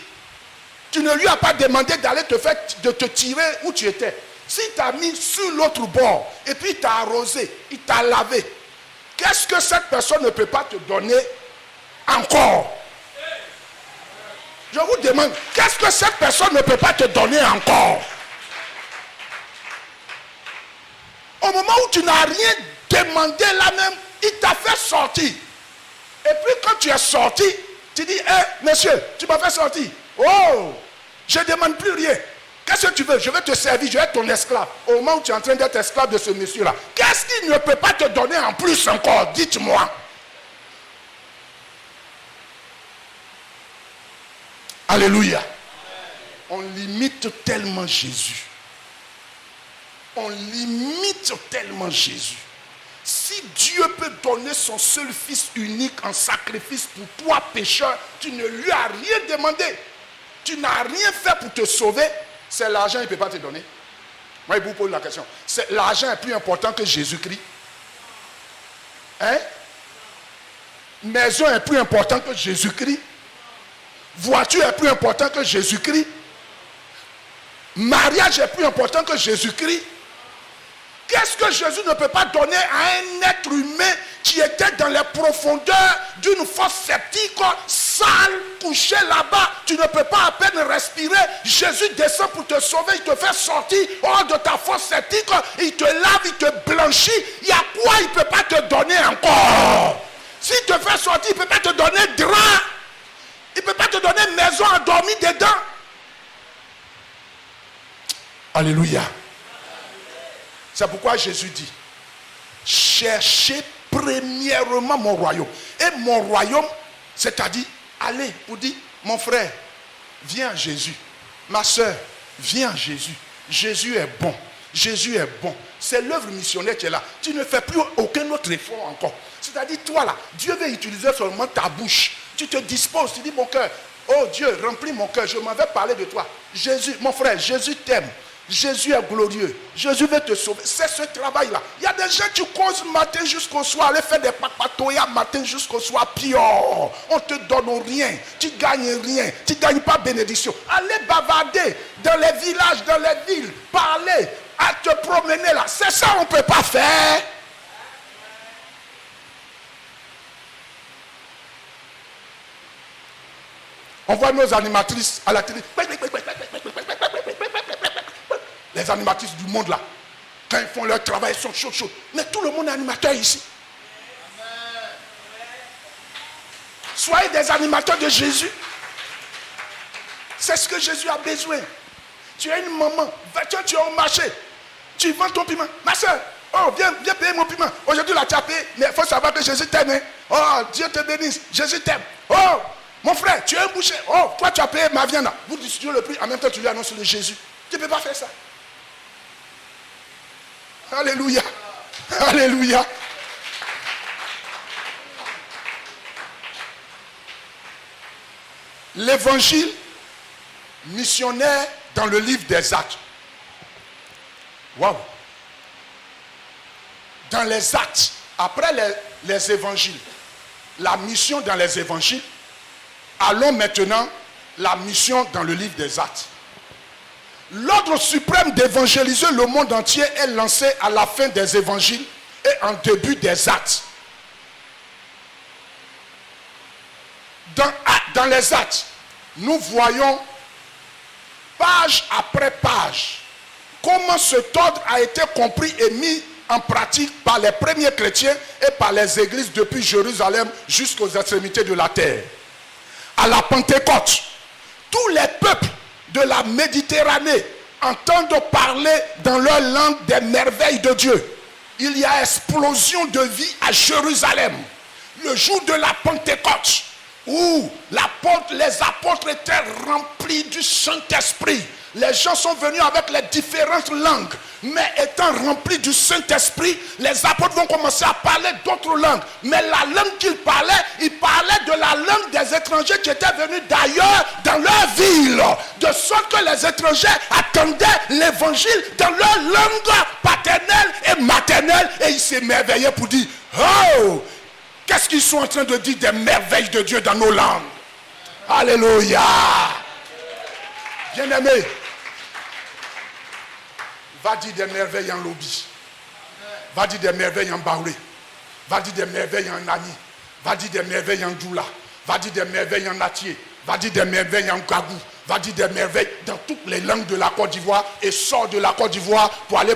Tu ne lui as pas demandé d'aller de te tirer où tu étais. S'il t'a mis sur l'autre bord, et puis il t'a arrosé, il t'a lavé, qu'est-ce que cette personne ne peut pas te donner encore? Je vous demande, qu'est-ce que cette personne ne peut pas te donner encore? Au moment où tu n'as rien demandé là même, il t'a fait sortir. Et puis quand tu es sorti, tu dis, monsieur, tu m'as fait sortir. Oh, je ne demande plus rien. Qu'est-ce que tu veux? Je vais te servir, je vais être ton esclave. Au moment où tu es en train d'être esclave de ce monsieur-là, qu'est-ce qu'il ne peut pas te donner en plus encore? Dites-moi. Alléluia. On limite tellement Jésus. On limite tellement Jésus. Si Dieu peut donner son seul fils unique en sacrifice pour toi, pécheur, tu ne lui as rien demandé. Tu n'as rien fait pour te sauver. C'est l'argent, il ne peut pas te donner. Moi, je vous pose la question. L'argent est plus important que Jésus-Christ. Hein? Maison est plus important que Jésus-Christ. Voiture est plus important que Jésus-Christ. Mariage est plus important que Jésus-Christ. Qu'est-ce que Jésus ne peut pas donner à un être humain qui était dans les profondeurs d'une fosse septique, sale, couché là-bas? Tu ne peux pas à peine respirer. Jésus descend pour te sauver. Il te fait sortir hors de ta fosse septique. Il te lave, il te blanchit. Il y a quoi il ne peut pas te donner encore? S'il te fait sortir, il ne peut pas te donner drap. Il ne peut pas te donner maison endormie dedans. Alléluia. C'est pourquoi Jésus dit, cherchez premièrement mon royaume. Et mon royaume, c'est-à-dire, allez, pour dire, mon frère, viens à Jésus. Ma soeur, viens à Jésus. Jésus est bon. Jésus est bon. C'est l'œuvre missionnaire qui est là. Tu ne fais plus aucun autre effort encore. C'est-à-dire, toi là, Dieu veut utiliser seulement ta bouche. Tu te disposes, tu dis, mon cœur, oh Dieu, remplis mon cœur, je m'en vais parler de toi. Jésus, mon frère, Jésus t'aime. Jésus est glorieux. Jésus veut te sauver. C'est ce travail-là. Il y a des gens qui causent matin jusqu'au soir. Aller faire des papatoyas matin jusqu'au soir. Pire. On te donne rien. Tu ne gagnes rien. Tu ne gagnes pas bénédiction. Allez bavarder dans les villages, dans les villes. Parler. À te promener là. C'est ça qu'on ne peut pas faire. On voit nos animatrices à la télé. Les animatrices du monde là, quand ils font leur travail, ils sont chauds. Mais tout le monde est animateur ici. Soyez des animateurs de Jésus. C'est ce que Jésus a besoin. Tu es une maman, tu es au marché, tu vends ton piment. Ma soeur, oh, viens payer mon piment. Aujourd'hui, là, tu as payé, mais il faut savoir que Jésus t'aime. Hein? Oh, Dieu te bénisse, Jésus t'aime. Oh, mon frère, tu es un boucher. Oh, toi, tu as payé ma viande. Vous distribuez le prix, en même temps, tu lui annonces le Jésus. Tu ne peux pas faire ça. Alléluia. Alléluia. L'évangile missionnaire dans le livre des Actes. Waouh. Dans les Actes, après les évangiles, la mission dans les évangiles, allons maintenant la mission dans le livre des Actes. L'ordre suprême d'évangéliser le monde entier est lancé à la fin des évangiles et en début des actes. Dans les actes, nous voyons page après page comment cet ordre a été compris et mis en pratique par les premiers chrétiens et par les églises depuis Jérusalem jusqu'aux extrémités de la terre. À la Pentecôte, tous les peuples de la Méditerranée entendent parler dans leur langue des merveilles de Dieu. Il y a explosion de vie à Jérusalem. Le jour de la Pentecôte, où les apôtres étaient remplis du Saint-Esprit. Les gens sont venus avec les différentes langues, mais étant remplis du Saint-Esprit, les apôtres vont commencer à parler d'autres langues. Mais la langue qu'ils parlaient, ils parlaient de la langue des étrangers qui étaient venus d'ailleurs dans leur ville. De sorte que les étrangers attendaient l'évangile dans leur langue paternelle et maternelle. Et ils s'émerveillaient pour dire, oh, qu'est-ce qu'ils sont en train de dire des merveilles de Dieu dans nos langues. Alléluia. Bien-aimé, va dire des merveilles en Lobi. Va dire des merveilles en Baoulé. Va dire des merveilles en Nani. Va dire des merveilles en Djoula. Va dire des merveilles en Natié. Va dire des merveilles en Gabou. Va dire des merveilles dans toutes les langues de la Côte d'Ivoire et sort de la Côte d'Ivoire pour aller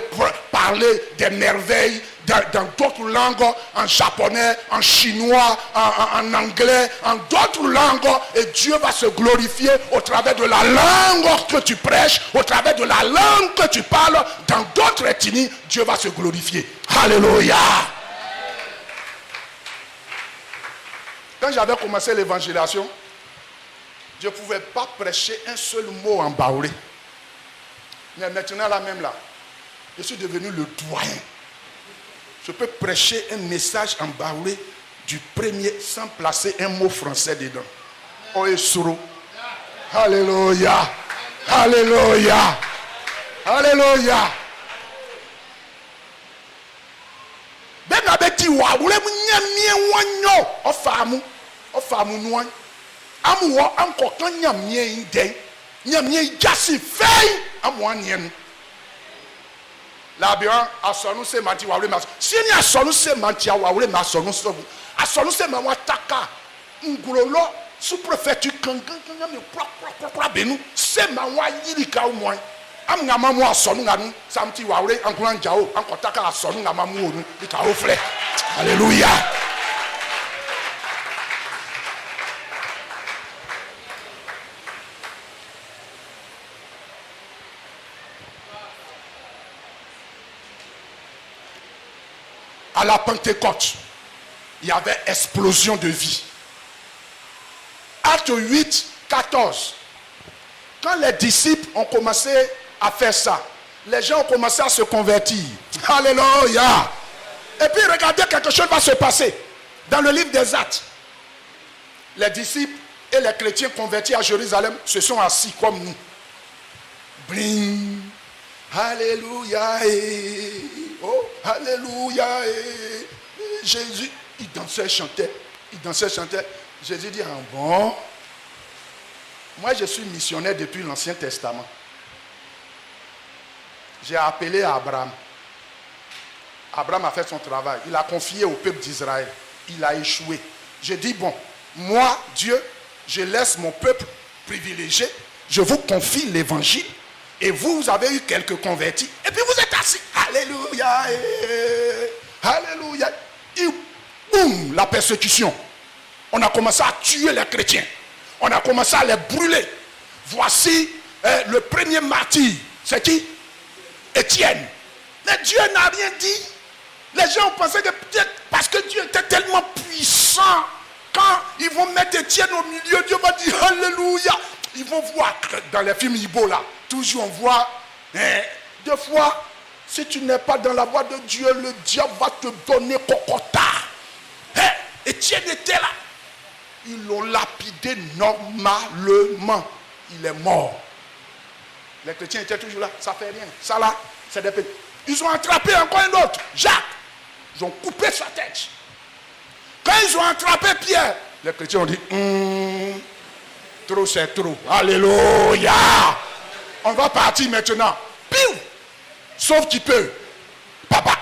parler des merveilles dans d'autres langues, en japonais, en chinois, en anglais, en d'autres langues. Et Dieu va se glorifier au travers de la langue que tu prêches, au travers de la langue que tu parles. Dans d'autres ethnies, Dieu va se glorifier. Alléluia. Quand j'avais commencé l'évangélisation, je ne pouvais pas prêcher un seul mot en baoulé. Mais maintenant, là même là, je suis devenu le doyen. Je peux prêcher un message en baoulé du premier sans placer un mot français dedans. Oesuro. Alléluia. Alléluia. Alléluia. Ben abeti wa wule munyamie wanyo ofamu nuan amu anko kan nyamie nden nyamie jasi fei amu anien la bien asonu se manti wa wule mas si ni asonu se manti wa wule masonu so asonu se ma wataka ngulolo sous préfecture kan nyamie pra benu se ma wa yirika umwan am ngama mu asonu nganu samti wa wule ankulan jao ankotaka asonu ngama mu onu bika ofle. Alléluia. À la Pentecôte, il y avait explosion de vie. Acte 8, 14. Quand les disciples ont commencé à faire ça, les gens ont commencé à se convertir. Alléluia. Et puis regardez, quelque chose va se passer. Dans le livre des Actes, les disciples et les chrétiens convertis à Jérusalem se sont assis comme nous. Bling. Alléluia. Oh, alléluia. Jésus, il dansait, chantait. Il dansait, chantait. Jésus dit, ah bon. Moi, je suis missionnaire depuis l'Ancien Testament. J'ai appelé Abraham. Abraham a fait son travail. Il a confié au peuple d'Israël. Il a échoué. J'ai dit, bon, moi, Dieu, je laisse mon peuple privilégié. Je vous confie l'évangile. Et vous avez eu quelques convertis. Et puis vous êtes assis. Alléluia. Alléluia. Et boum, la persécution. On a commencé à tuer les chrétiens. On a commencé à les brûler. Voici le premier martyr. C'est qui? Étienne. Mais Dieu n'a rien dit. Les gens ont pensé que peut-être parce que Dieu était tellement puissant, quand ils vont mettre Étienne au milieu, Dieu va dire Alléluia. Ils vont voir dans les films Ibo là, toujours on voit, deux fois, si tu n'es pas dans la voie de Dieu, le diable va te donner cocota. Étienne était là. Ils l'ont lapidé normalement. Il est mort. Les chrétiens étaient toujours là. Ça fait rien. Ça là, c'est des petits. Ils ont attrapé encore un autre, Jacques. Ils ont coupé sa tête. Quand ils ont attrapé Pierre, les chrétiens ont dit, trop c'est trop. Alléluia. On va partir maintenant. Piou. Sauf qu'il peut. Papa.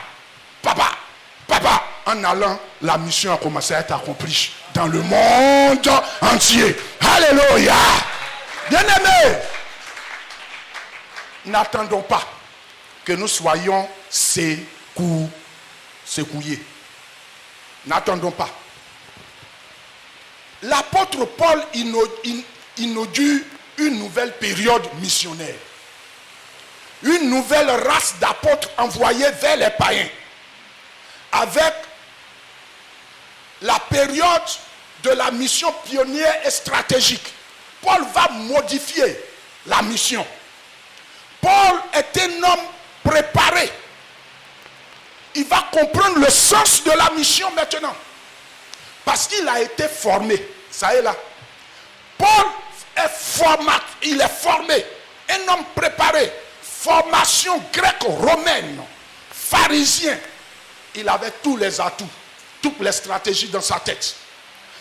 En allant, la mission a commencé à être accomplie dans le monde entier. Alléluia. Bien-aimés, n'attendons pas que nous soyons secouillés. N'attendons pas. L'apôtre Paul inaugure une nouvelle période missionnaire. Une nouvelle race d'apôtres envoyés vers les païens. Avec la période de la mission pionnière et stratégique. Paul va modifier la mission. Paul est un homme préparé. Il va comprendre le sens de la mission maintenant. Parce qu'il a été formé. Ça est là. Paul il est formé. Un homme préparé. Formation grecque-romaine. Pharisien. Il avait tous les atouts. Toutes les stratégies dans sa tête.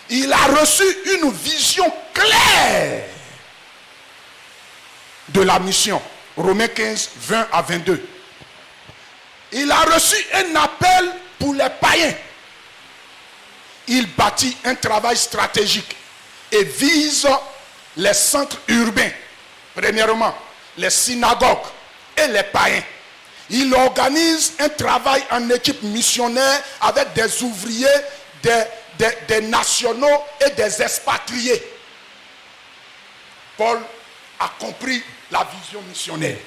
Il a reçu une vision claire de la mission. Romains 15, 20 à 22. Il a reçu un appel pour les païens. Il bâtit un travail stratégique et vise les centres urbains. Premièrement, les synagogues et les païens. Il organise un travail en équipe missionnaire avec des ouvriers, des nationaux et des expatriés. Paul a compris la vision missionnaire.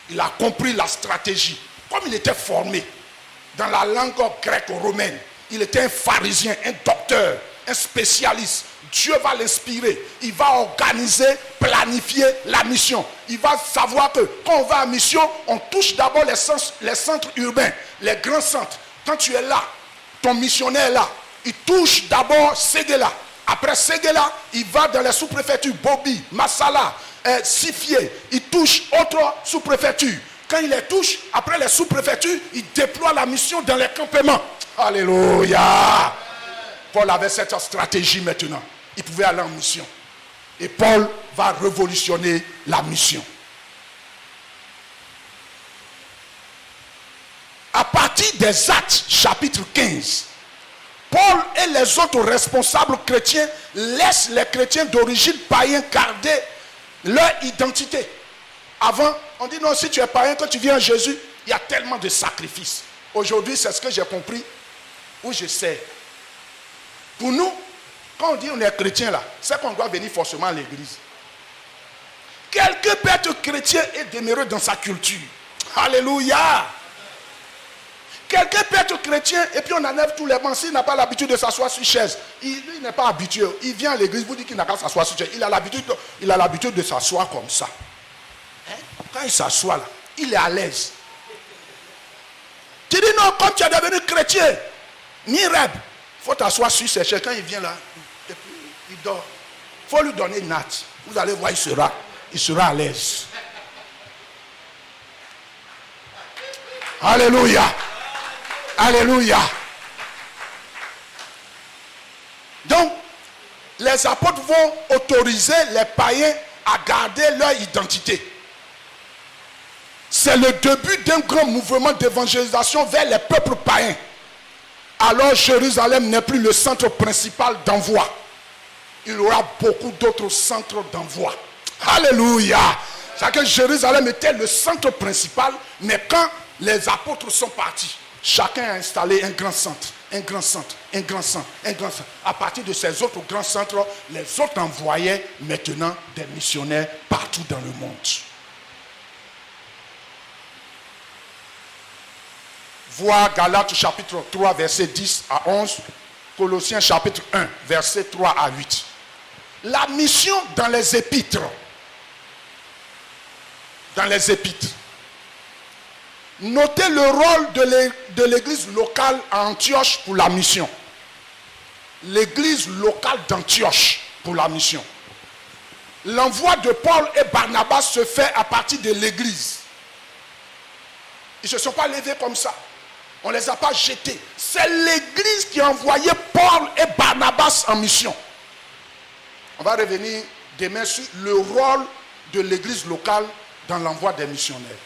Il a compris la stratégie. Comme il était formé dans la langue grecque-romaine, il était un pharisien, un docteur, un spécialiste. Dieu va l'inspirer. Il va organiser, planifier la mission. Il va savoir que quand on va en mission, on touche d'abord les centres urbains, les grands centres. Quand tu es là, ton missionnaire est là, il touche d'abord Séguéla. Après Séguéla, il va dans les sous-préfectures, Bobi, Massala, Sifié. Il touche autres sous-préfectures. Quand il les touche, après les sous-préfectures, il déploie la mission dans les campements. Alléluia. Paul avait cette stratégie maintenant. Il pouvait aller en mission. Et Paul va révolutionner la mission. À partir des Actes, chapitre 15, Paul et les autres responsables chrétiens laissent les chrétiens d'origine païenne garder leur identité. Avant, on dit non, si tu es païen, quand tu viens à Jésus, il y a tellement de sacrifices. Aujourd'hui, c'est ce que j'ai compris, où je sais. Pour nous, quand on dit on est chrétien là, c'est qu'on doit venir forcément à l'église. Quelqu'un peut être chrétien et demeurer dans sa culture. Alléluia. Quelqu'un peut être chrétien et puis on enlève tous les bancs. S'il n'a pas l'habitude de s'asseoir sur chaise, lui n'est pas habitué. Il vient à l'église, vous dit qu'il n'a qu'à s'asseoir sur chaise. Il a l'habitude de s'asseoir comme ça. Quand il s'assoit là, il est à l'aise. Tu dis non, comme tu es devenu chrétien, ni rêve. Il faut t'asseoir sur ses chaises. Quand il vient là, et puis il dort. Il faut lui donner une natte. Vous allez voir, il sera à l'aise. Alléluia. Alléluia. Donc, les apôtres vont autoriser les païens à garder leur identité. C'est le début d'un grand mouvement d'évangélisation vers les peuples païens. Alors Jérusalem n'est plus le centre principal d'envoi. Il y aura beaucoup d'autres centres d'envoi. Alléluia. C'est-à-dire que Jérusalem était le centre principal, mais quand les apôtres sont partis, chacun a installé un grand centre, un grand centre, un grand centre, un grand centre. À partir de ces autres grands centres, les autres envoyaient maintenant des missionnaires partout dans le monde. Voir Galates chapitre 3, verset 10 à 11, Colossiens chapitre 1, verset 3 à 8. La mission dans les épîtres. Dans les épîtres. Notez le rôle de l'église locale à Antioche pour la mission. L'église locale d'Antioche pour la mission. L'envoi de Paul et Barnabas se fait à partir de l'église. Ils ne se sont pas levés comme ça. On ne les a pas jetés. C'est l'église qui a envoyé Paul et Barnabas en mission. On va revenir demain sur le rôle de l'église locale dans l'envoi des missionnaires.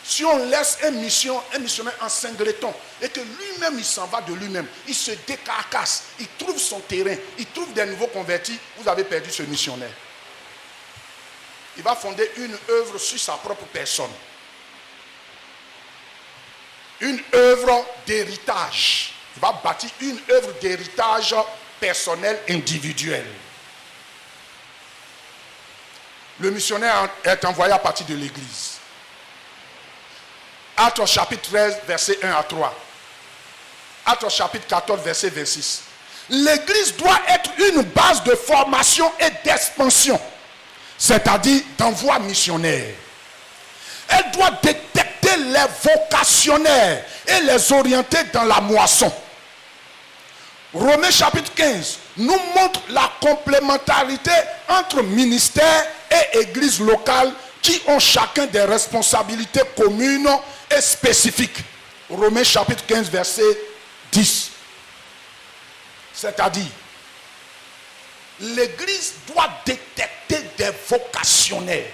Si on laisse un missionnaire en singleton, et que lui-même il s'en va de lui-même, il se décarcasse, il trouve son terrain, il trouve des nouveaux convertis, vous avez perdu ce missionnaire. Il va fonder une œuvre sur sa propre personne. Une œuvre d'héritage. Il va bâtir une œuvre d'héritage personnel, individuel. Le missionnaire est envoyé à partir de l'église. Actes chapitre 13, verset 1 à 3. Actes chapitre 14, verset 26. L'église doit être une base de formation et d'expansion, c'est-à-dire d'envoi missionnaire. Elle doit détecter les vocationnaires et les orienter dans la moisson. Romains chapitre 15 nous montre la complémentarité entre ministère et église locale qui ont chacun des responsabilités communes et spécifiques. Romains chapitre 15 verset 10. C'est-à-dire, l'église doit détecter des vocationnaires.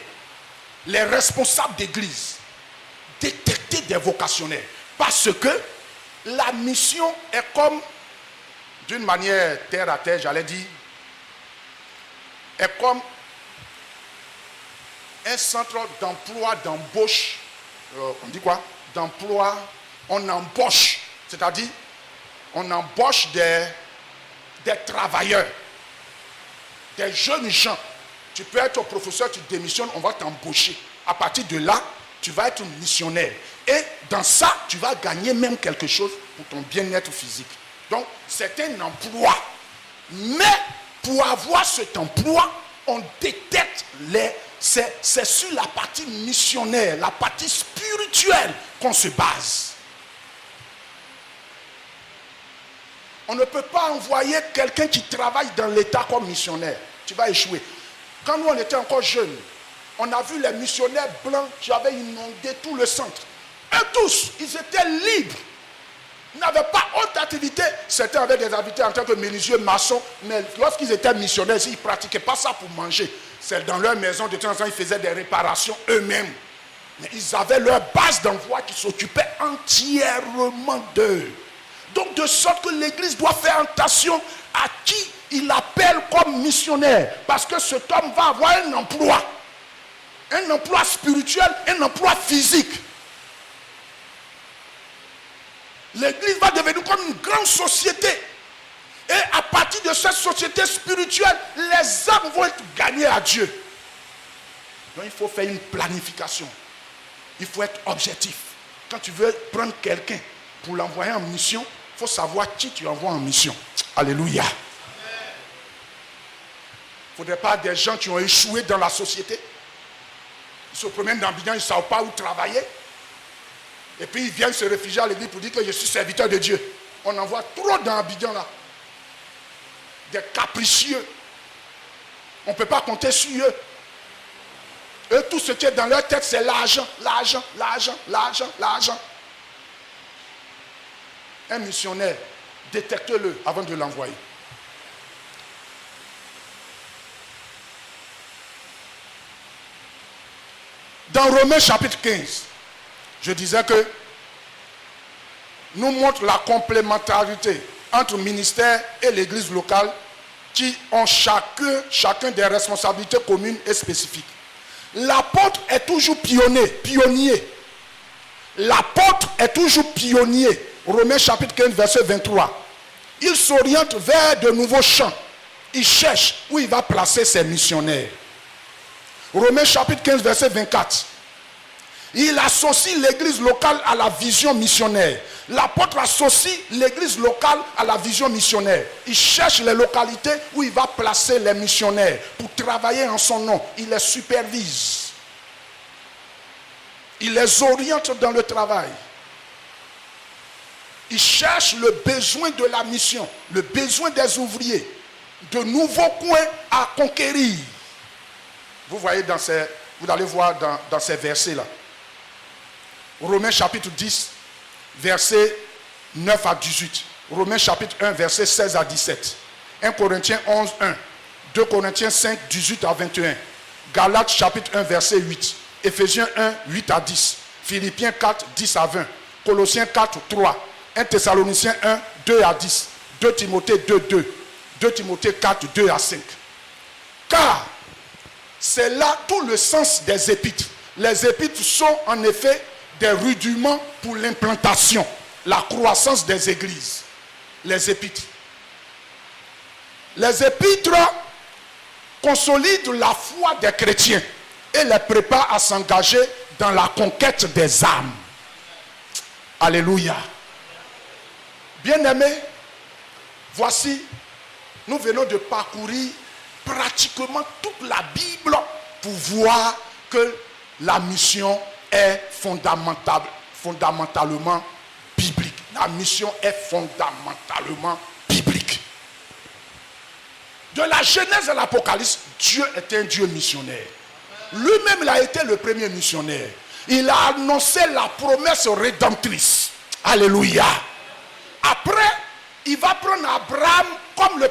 Les responsables d'église détecter des vocationnaires. Parce que la mission est comme, d'une manière terre à terre, j'allais dire, est comme un centre d'emploi, d'embauche on dit quoi? D'emploi, on embauche. C'est-à-dire, on embauche des travailleurs, des jeunes gens. Tu peux être professeur, tu démissionnes, on va t'embaucher. À partir de là, tu vas être missionnaire. Et dans ça, tu vas gagner même quelque chose pour ton bien-être physique. Donc, c'est un emploi. Mais pour avoir cet emploi, on détecte c'est sur la partie missionnaire, la partie spirituelle qu'on se base. On ne peut pas envoyer quelqu'un qui travaille dans l'État comme missionnaire. Tu vas échouer. Quand nous, on était encore jeunes, on a vu les missionnaires blancs qui avaient inondé tout le centre. Eux tous, ils étaient libres. Ils n'avaient pas autre activité. Certains avaient des activités en tant que menuisiers, maçons, mais lorsqu'ils étaient missionnaires, ils ne pratiquaient pas ça pour manger. C'est dans leur maison, de temps en temps, ils faisaient des réparations eux-mêmes. Mais ils avaient leur base d'envoi qui s'occupait entièrement d'eux. Donc, de sorte que l'Église doit faire attention à qui il appelle comme missionnaire. Parce que cet homme va avoir un emploi. Un emploi spirituel, un emploi physique. L'Église va devenir comme une grande société. Et à partir de cette société spirituelle, les âmes vont être gagnées à Dieu. Donc il faut faire une planification. Il faut être objectif. Quand tu veux prendre quelqu'un pour l'envoyer en mission, il faut savoir qui tu envoies en mission. Alléluia. Il ne faudrait pas des gens qui ont échoué dans la société. Ils se promènent dans Abidjan, ils ne savent pas où travailler. Et puis ils viennent se réfugier à l'église pour dire que je suis serviteur de Dieu. On en voit trop dans Abidjan là. Des capricieux. On ne peut pas compter sur eux. Eux, tout ce qui est dans leur tête, c'est l'argent, l'argent, l'argent, l'argent, l'argent. Un missionnaire, détecte-le avant de l'envoyer. Dans Romains chapitre 15, je disais que nous montre la complémentarité entre le ministère et l'église locale qui ont chacun des responsabilités communes et spécifiques. L'apôtre est toujours pionnier. L'apôtre est toujours pionnier. Romains chapitre 15, verset 23. Il s'oriente vers de nouveaux champs. Il cherche où il va placer ses missionnaires. Romains chapitre 15, verset 24. Il associe l'église locale à la vision missionnaire. L'apôtre associe l'église locale à la vision missionnaire. Il cherche les localités où il va placer les missionnaires pour travailler en son nom. Il les supervise. Il les oriente dans le travail. Il cherche le besoin de la mission, le besoin des ouvriers, de nouveaux coins à conquérir. Vous voyez vous allez voir dans ces versets-là. Romains chapitre 10, versets 9 à 18. Romains chapitre 1, versets 16 à 17. 1 Corinthiens 11, 1. 2 Corinthiens 5, 18 à 21. Galates chapitre 1, verset 8. Éphésiens 1, 8 à 10. Philippiens 4, 10 à 20. Colossiens 4, 3. 1 Thessaloniciens 1, 2 à 10. 2 Timothée 2, 2. 2 Timothée 4, 2 à 5. Car c'est là tout le sens des épîtres. Les épîtres sont en effet des rudiments pour l'implantation, la croissance des églises. Les épîtres. Les épîtres consolident la foi des chrétiens et les préparent à s'engager dans la conquête des âmes. Alléluia. Bien-aimés, voici, nous venons de parcourir pratiquement toute la Bible pour voir que la mission est fondamentalement biblique. La mission est fondamentalement biblique. De la Genèse à l'Apocalypse, Dieu est un Dieu missionnaire. Lui-même, il a été le premier missionnaire. Il a annoncé la promesse rédemptrice. Alléluia. Après, il va prendre Abraham comme le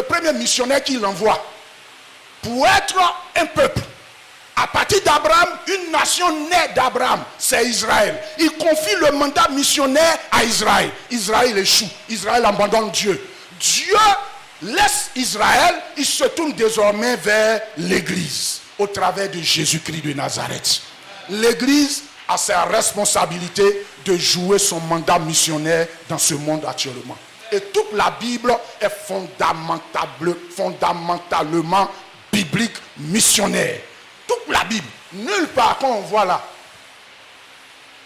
premier missionnaire qu'il envoie. Pour être un peuple. À partir d'Abraham, une nation née d'Abraham, c'est Israël. Il confie le mandat missionnaire à Israël. Israël échoue. Israël abandonne Dieu. Dieu laisse Israël, il se tourne désormais vers l'Église, au travers de Jésus-Christ de Nazareth. L'Église a sa responsabilité de jouer son mandat missionnaire dans ce monde actuellement. Et toute la Bible est fondamentalement biblique, missionnaire. Toute la Bible, nulle part quand on voit là,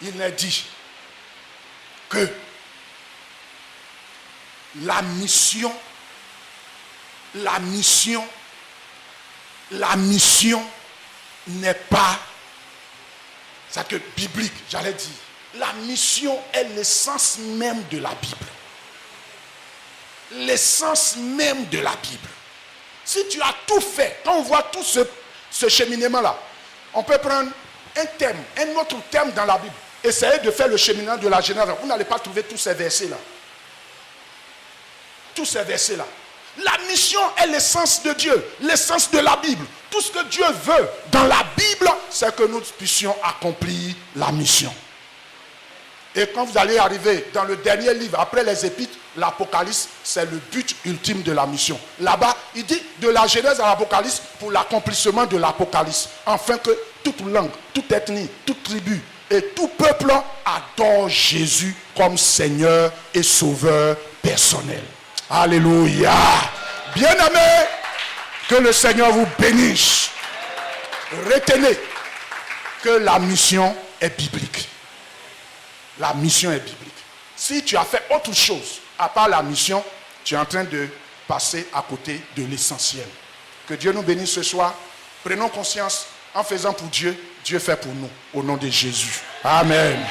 il n'est dit que la mission n'est pas, c'est que biblique, j'allais dire. La mission est l'essence même de la Bible. L'essence même de la Bible. Si tu as tout fait, quand on voit tout ce cheminement-là, on peut prendre un autre thème dans la Bible. Essayez de faire le cheminement de la Genèse. Vous n'allez pas trouver tous ces versets-là. Tous ces versets-là. La mission est l'essence de Dieu, l'essence de la Bible. Tout ce que Dieu veut dans la Bible, c'est que nous puissions accomplir la mission. Et quand vous allez arriver dans le dernier livre, après les Épîtres, l'Apocalypse, c'est le but ultime de la mission. Là-bas, il dit de la Genèse à l'Apocalypse pour l'accomplissement de l'Apocalypse. Afin que toute langue, toute ethnie, toute tribu et tout peuple adore Jésus comme Seigneur et Sauveur personnel. Alléluia. Bien-aimés, que le Seigneur vous bénisse. Retenez que la mission est biblique. La mission est biblique. Si tu as fait autre chose à part la mission, tu es en train de passer à côté de l'essentiel. Que Dieu nous bénisse ce soir. Prenons conscience, en faisant pour Dieu, Dieu fait pour nous. Au nom de Jésus. Amen.